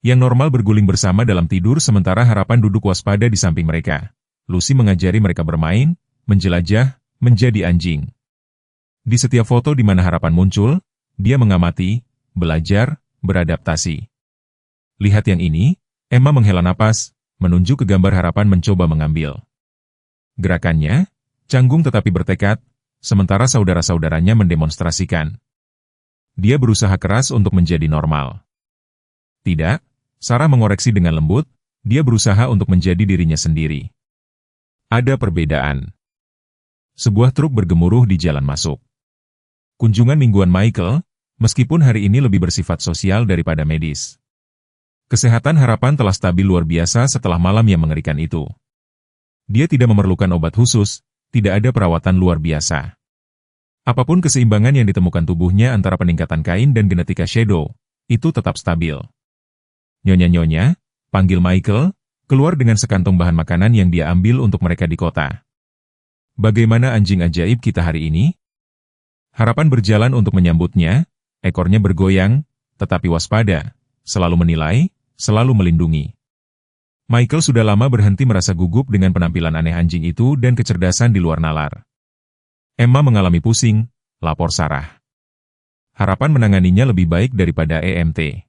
Yang normal berguling bersama dalam tidur sementara harapan duduk waspada di samping mereka. Lucy mengajari mereka bermain, menjelajah, menjadi anjing. Di setiap foto di mana harapan muncul, dia mengamati, belajar, beradaptasi. Lihat yang ini, Emma menghela napas, menunjuk ke gambar harapan mencoba mengambil. Gerakannya, canggung tetapi bertekad, sementara saudara-saudaranya mendemonstrasikan. Dia berusaha keras untuk menjadi normal. Tidak, Sarah mengoreksi dengan lembut, dia berusaha untuk menjadi dirinya sendiri. Ada perbedaan. Sebuah truk bergemuruh di jalan masuk. Kunjungan mingguan Michael, meskipun hari ini lebih bersifat sosial daripada medis. Kesehatan harapan telah stabil luar biasa setelah malam yang mengerikan itu. Dia tidak memerlukan obat khusus, tidak ada perawatan luar biasa. Apapun keseimbangan yang ditemukan tubuhnya antara peningkatan Cain dan genetika Shadow, itu tetap stabil. Nyonya-nyonya, panggil Michael, keluar dengan sekantong bahan makanan yang dia ambil untuk mereka di kota. Bagaimana anjing ajaib kita hari ini? Harapan berjalan untuk menyambutnya, ekornya bergoyang, tetapi waspada, selalu menilai, selalu melindungi. Michael sudah lama berhenti merasa gugup dengan penampilan aneh anjing itu dan kecerdasan di luar nalar. Emma mengalami pusing, lapor Sarah. Harapan menanganinya lebih baik daripada EMT.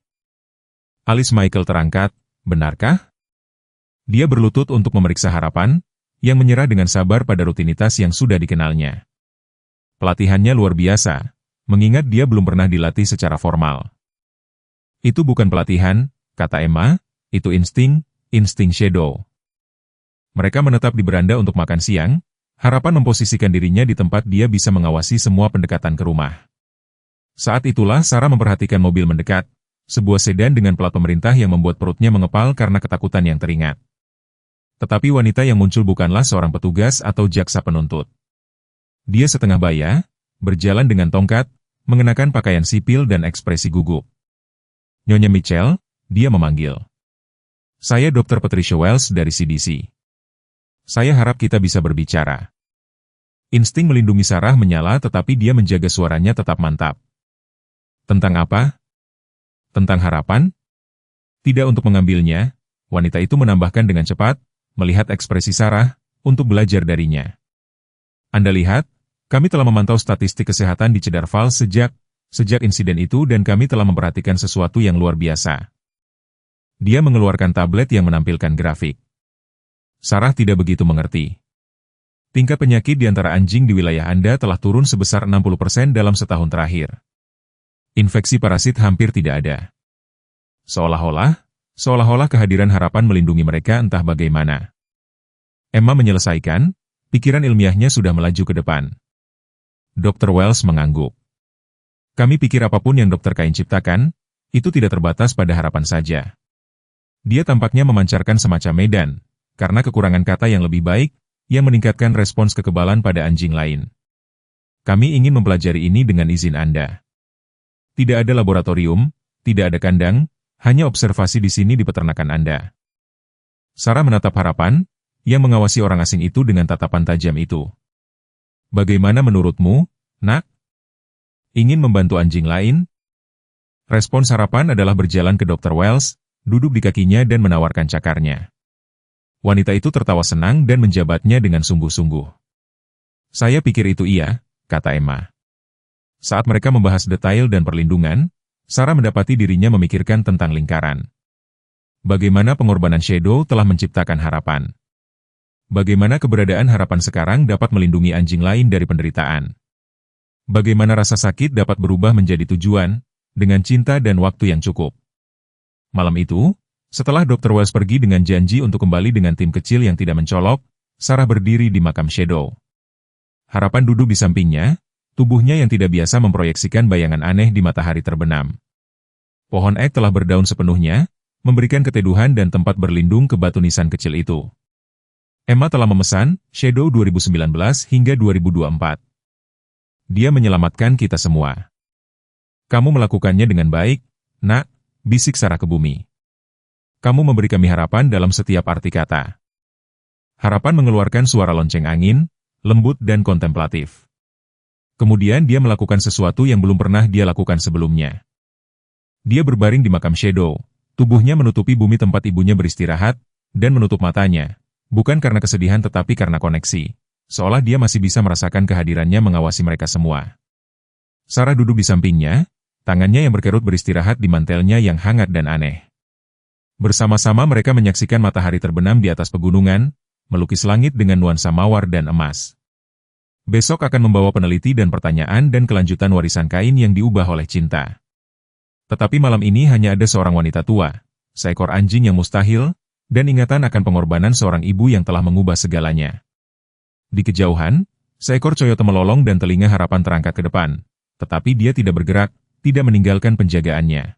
Alis Michael terangkat, benarkah? Dia berlutut untuk memeriksa harapan, yang menyerah dengan sabar pada rutinitas yang sudah dikenalnya. Pelatihannya luar biasa, mengingat dia belum pernah dilatih secara formal. Itu bukan pelatihan, kata Emma, itu insting Shadow. Mereka menetap di beranda untuk makan siang, harapan memposisikan dirinya di tempat dia bisa mengawasi semua pendekatan ke rumah. Saat itulah Sarah memperhatikan mobil mendekat, sebuah sedan dengan plat pemerintah yang membuat perutnya mengepal karena ketakutan yang teringat. Tetapi wanita yang muncul bukanlah seorang petugas atau jaksa penuntut. Dia setengah baya, berjalan dengan tongkat, mengenakan pakaian sipil dan ekspresi gugup. Nyonya Mitchell, dia memanggil. Saya Dr. Patricia Wells dari CDC. Saya harap kita bisa berbicara. Insting melindungi Sarah menyala tetapi dia menjaga suaranya tetap mantap. Tentang apa? Tentang harapan? Tidak untuk mengambilnya, wanita itu menambahkan dengan cepat, melihat ekspresi Sarah, untuk belajar darinya. Anda lihat, kami telah memantau statistik kesehatan di Cedar Falls sejak insiden itu dan kami telah memperhatikan sesuatu yang luar biasa. Dia mengeluarkan tablet yang menampilkan grafik. Sarah tidak begitu mengerti. Tingkat penyakit di antara anjing di wilayah Anda telah turun sebesar 60% dalam setahun terakhir. Infeksi parasit hampir tidak ada. Seolah-olah kehadiran harapan melindungi mereka entah bagaimana. Emma menyelesaikan, pikiran ilmiahnya sudah melaju ke depan. Dr. Wells mengangguk. Kami pikir apapun yang Dr. Cain ciptakan, itu tidak terbatas pada harapan saja. Dia tampaknya memancarkan semacam medan, karena kekurangan kata yang lebih baik, yang meningkatkan respons kekebalan pada anjing lain. Kami ingin mempelajari ini dengan izin Anda. Tidak ada laboratorium, tidak ada kandang, hanya observasi di sini di peternakan Anda. Sarah menatap harapan, yang mengawasi orang asing itu dengan tatapan tajam itu. Bagaimana menurutmu, nak? Ingin membantu anjing lain? Respons harapan adalah berjalan ke Dr. Wells, duduk di kakinya dan menawarkan cakarnya. Wanita itu tertawa senang dan menjabatnya dengan sungguh-sungguh. Saya pikir itu iya, kata Emma. Saat mereka membahas detail dan perlindungan, Sarah mendapati dirinya memikirkan tentang lingkaran. Bagaimana pengorbanan Shadow telah menciptakan harapan. Bagaimana keberadaan harapan sekarang dapat melindungi anjing lain dari penderitaan. Bagaimana rasa sakit dapat berubah menjadi tujuan, dengan cinta dan waktu yang cukup. Malam itu, setelah Dr. Wells pergi dengan janji untuk kembali dengan tim kecil yang tidak mencolok, Sarah berdiri di makam Shadow. Harapan duduk di sampingnya, tubuhnya yang tidak biasa memproyeksikan bayangan aneh di matahari terbenam. Pohon ek telah berdaun sepenuhnya, memberikan keteduhan dan tempat berlindung ke batu nisan kecil itu. Emma telah memesan Shadow 2019 hingga 2024. Dia menyelamatkan kita semua. Kamu melakukannya dengan baik, nak, bisik Sarah ke bumi. Kamu memberi kami harapan dalam setiap arti kata. Harapan mengeluarkan suara lonceng angin, lembut dan kontemplatif. Kemudian dia melakukan sesuatu yang belum pernah dia lakukan sebelumnya. Dia berbaring di makam Shadow, tubuhnya menutupi bumi tempat ibunya beristirahat, dan menutup matanya, bukan karena kesedihan tetapi karena koneksi. Seolah dia masih bisa merasakan kehadirannya mengawasi mereka semua. Sarah duduk di sampingnya, tangannya yang berkerut beristirahat di mantelnya yang hangat dan aneh. Bersama-sama mereka menyaksikan matahari terbenam di atas pegunungan, melukis langit dengan nuansa mawar dan emas. Besok akan membawa peneliti dan pertanyaan dan kelanjutan warisan Cain yang diubah oleh cinta. Tetapi malam ini hanya ada seorang wanita tua, seekor anjing yang mustahil, dan ingatan akan pengorbanan seorang ibu yang telah mengubah segalanya. Di kejauhan, seekor coyote melolong dan telinga harapan terangkat ke depan, tetapi dia tidak bergerak, tidak meninggalkan penjagaannya.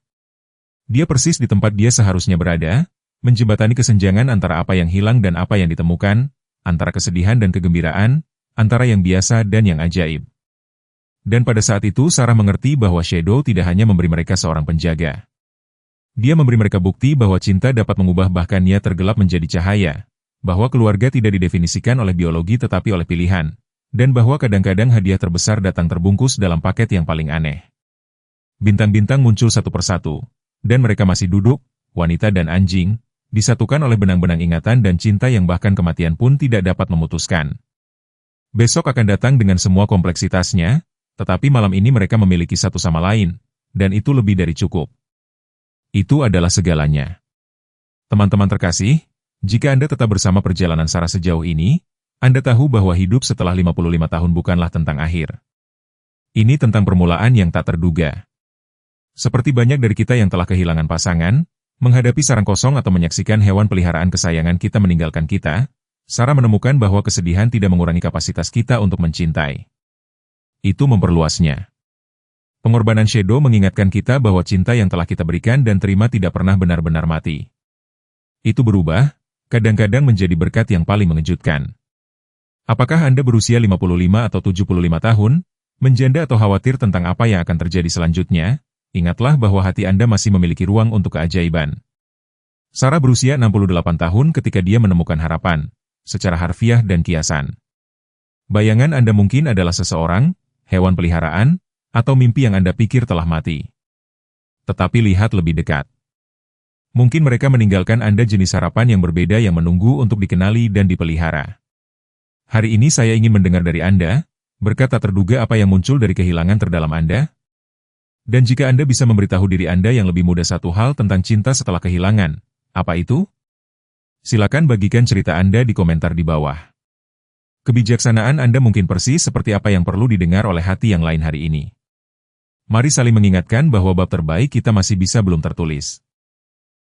Dia persis di tempat dia seharusnya berada, menjembatani kesenjangan antara apa yang hilang dan apa yang ditemukan, antara kesedihan dan kegembiraan, antara yang biasa dan yang ajaib. Dan pada saat itu Sarah mengerti bahwa Shadow tidak hanya memberi mereka seorang penjaga. Dia memberi mereka bukti bahwa cinta dapat mengubah bahkan niat tergelap menjadi cahaya, bahwa keluarga tidak didefinisikan oleh biologi tetapi oleh pilihan, dan bahwa kadang-kadang hadiah terbesar datang terbungkus dalam paket yang paling aneh. Bintang-bintang muncul satu persatu, dan mereka masih duduk, wanita dan anjing, disatukan oleh benang-benang ingatan dan cinta yang bahkan kematian pun tidak dapat memutuskan. Besok akan datang dengan semua kompleksitasnya, tetapi malam ini mereka memiliki satu sama lain, dan itu lebih dari cukup. Itu adalah segalanya. Teman-teman terkasih, jika Anda tetap bersama perjalanan Sarah sejauh ini, Anda tahu bahwa hidup setelah 55 tahun bukanlah tentang akhir. Ini tentang permulaan yang tak terduga. Seperti banyak dari kita yang telah kehilangan pasangan, menghadapi sarang kosong atau menyaksikan hewan peliharaan kesayangan kita meninggalkan kita, Sarah menemukan bahwa kesedihan tidak mengurangi kapasitas kita untuk mencintai. Itu memperluasnya. Pengorbanan Shadow mengingatkan kita bahwa cinta yang telah kita berikan dan terima tidak pernah benar-benar mati. Itu berubah, kadang-kadang menjadi berkat yang paling mengejutkan. Apakah Anda berusia 55 atau 75 tahun, menjanda atau khawatir tentang apa yang akan terjadi selanjutnya? Ingatlah bahwa hati Anda masih memiliki ruang untuk keajaiban. Sarah berusia 68 tahun ketika dia menemukan harapan, secara harfiah dan kiasan. Bayangan Anda mungkin adalah seseorang, hewan peliharaan, atau mimpi yang Anda pikir telah mati. Tetapi lihat lebih dekat. Mungkin mereka meninggalkan Anda jenis harapan yang berbeda yang menunggu untuk dikenali dan dipelihara. Hari ini saya ingin mendengar dari Anda, berkata terduga apa yang muncul dari kehilangan terdalam Anda? Dan jika Anda bisa memberitahu diri Anda yang lebih muda satu hal tentang cinta setelah kehilangan, apa itu? Silakan bagikan cerita Anda di komentar di bawah. Kebijaksanaan Anda mungkin persis seperti apa yang perlu didengar oleh hati yang lain hari ini. Mari saling mengingatkan bahwa bab terbaik kita masih bisa belum tertulis.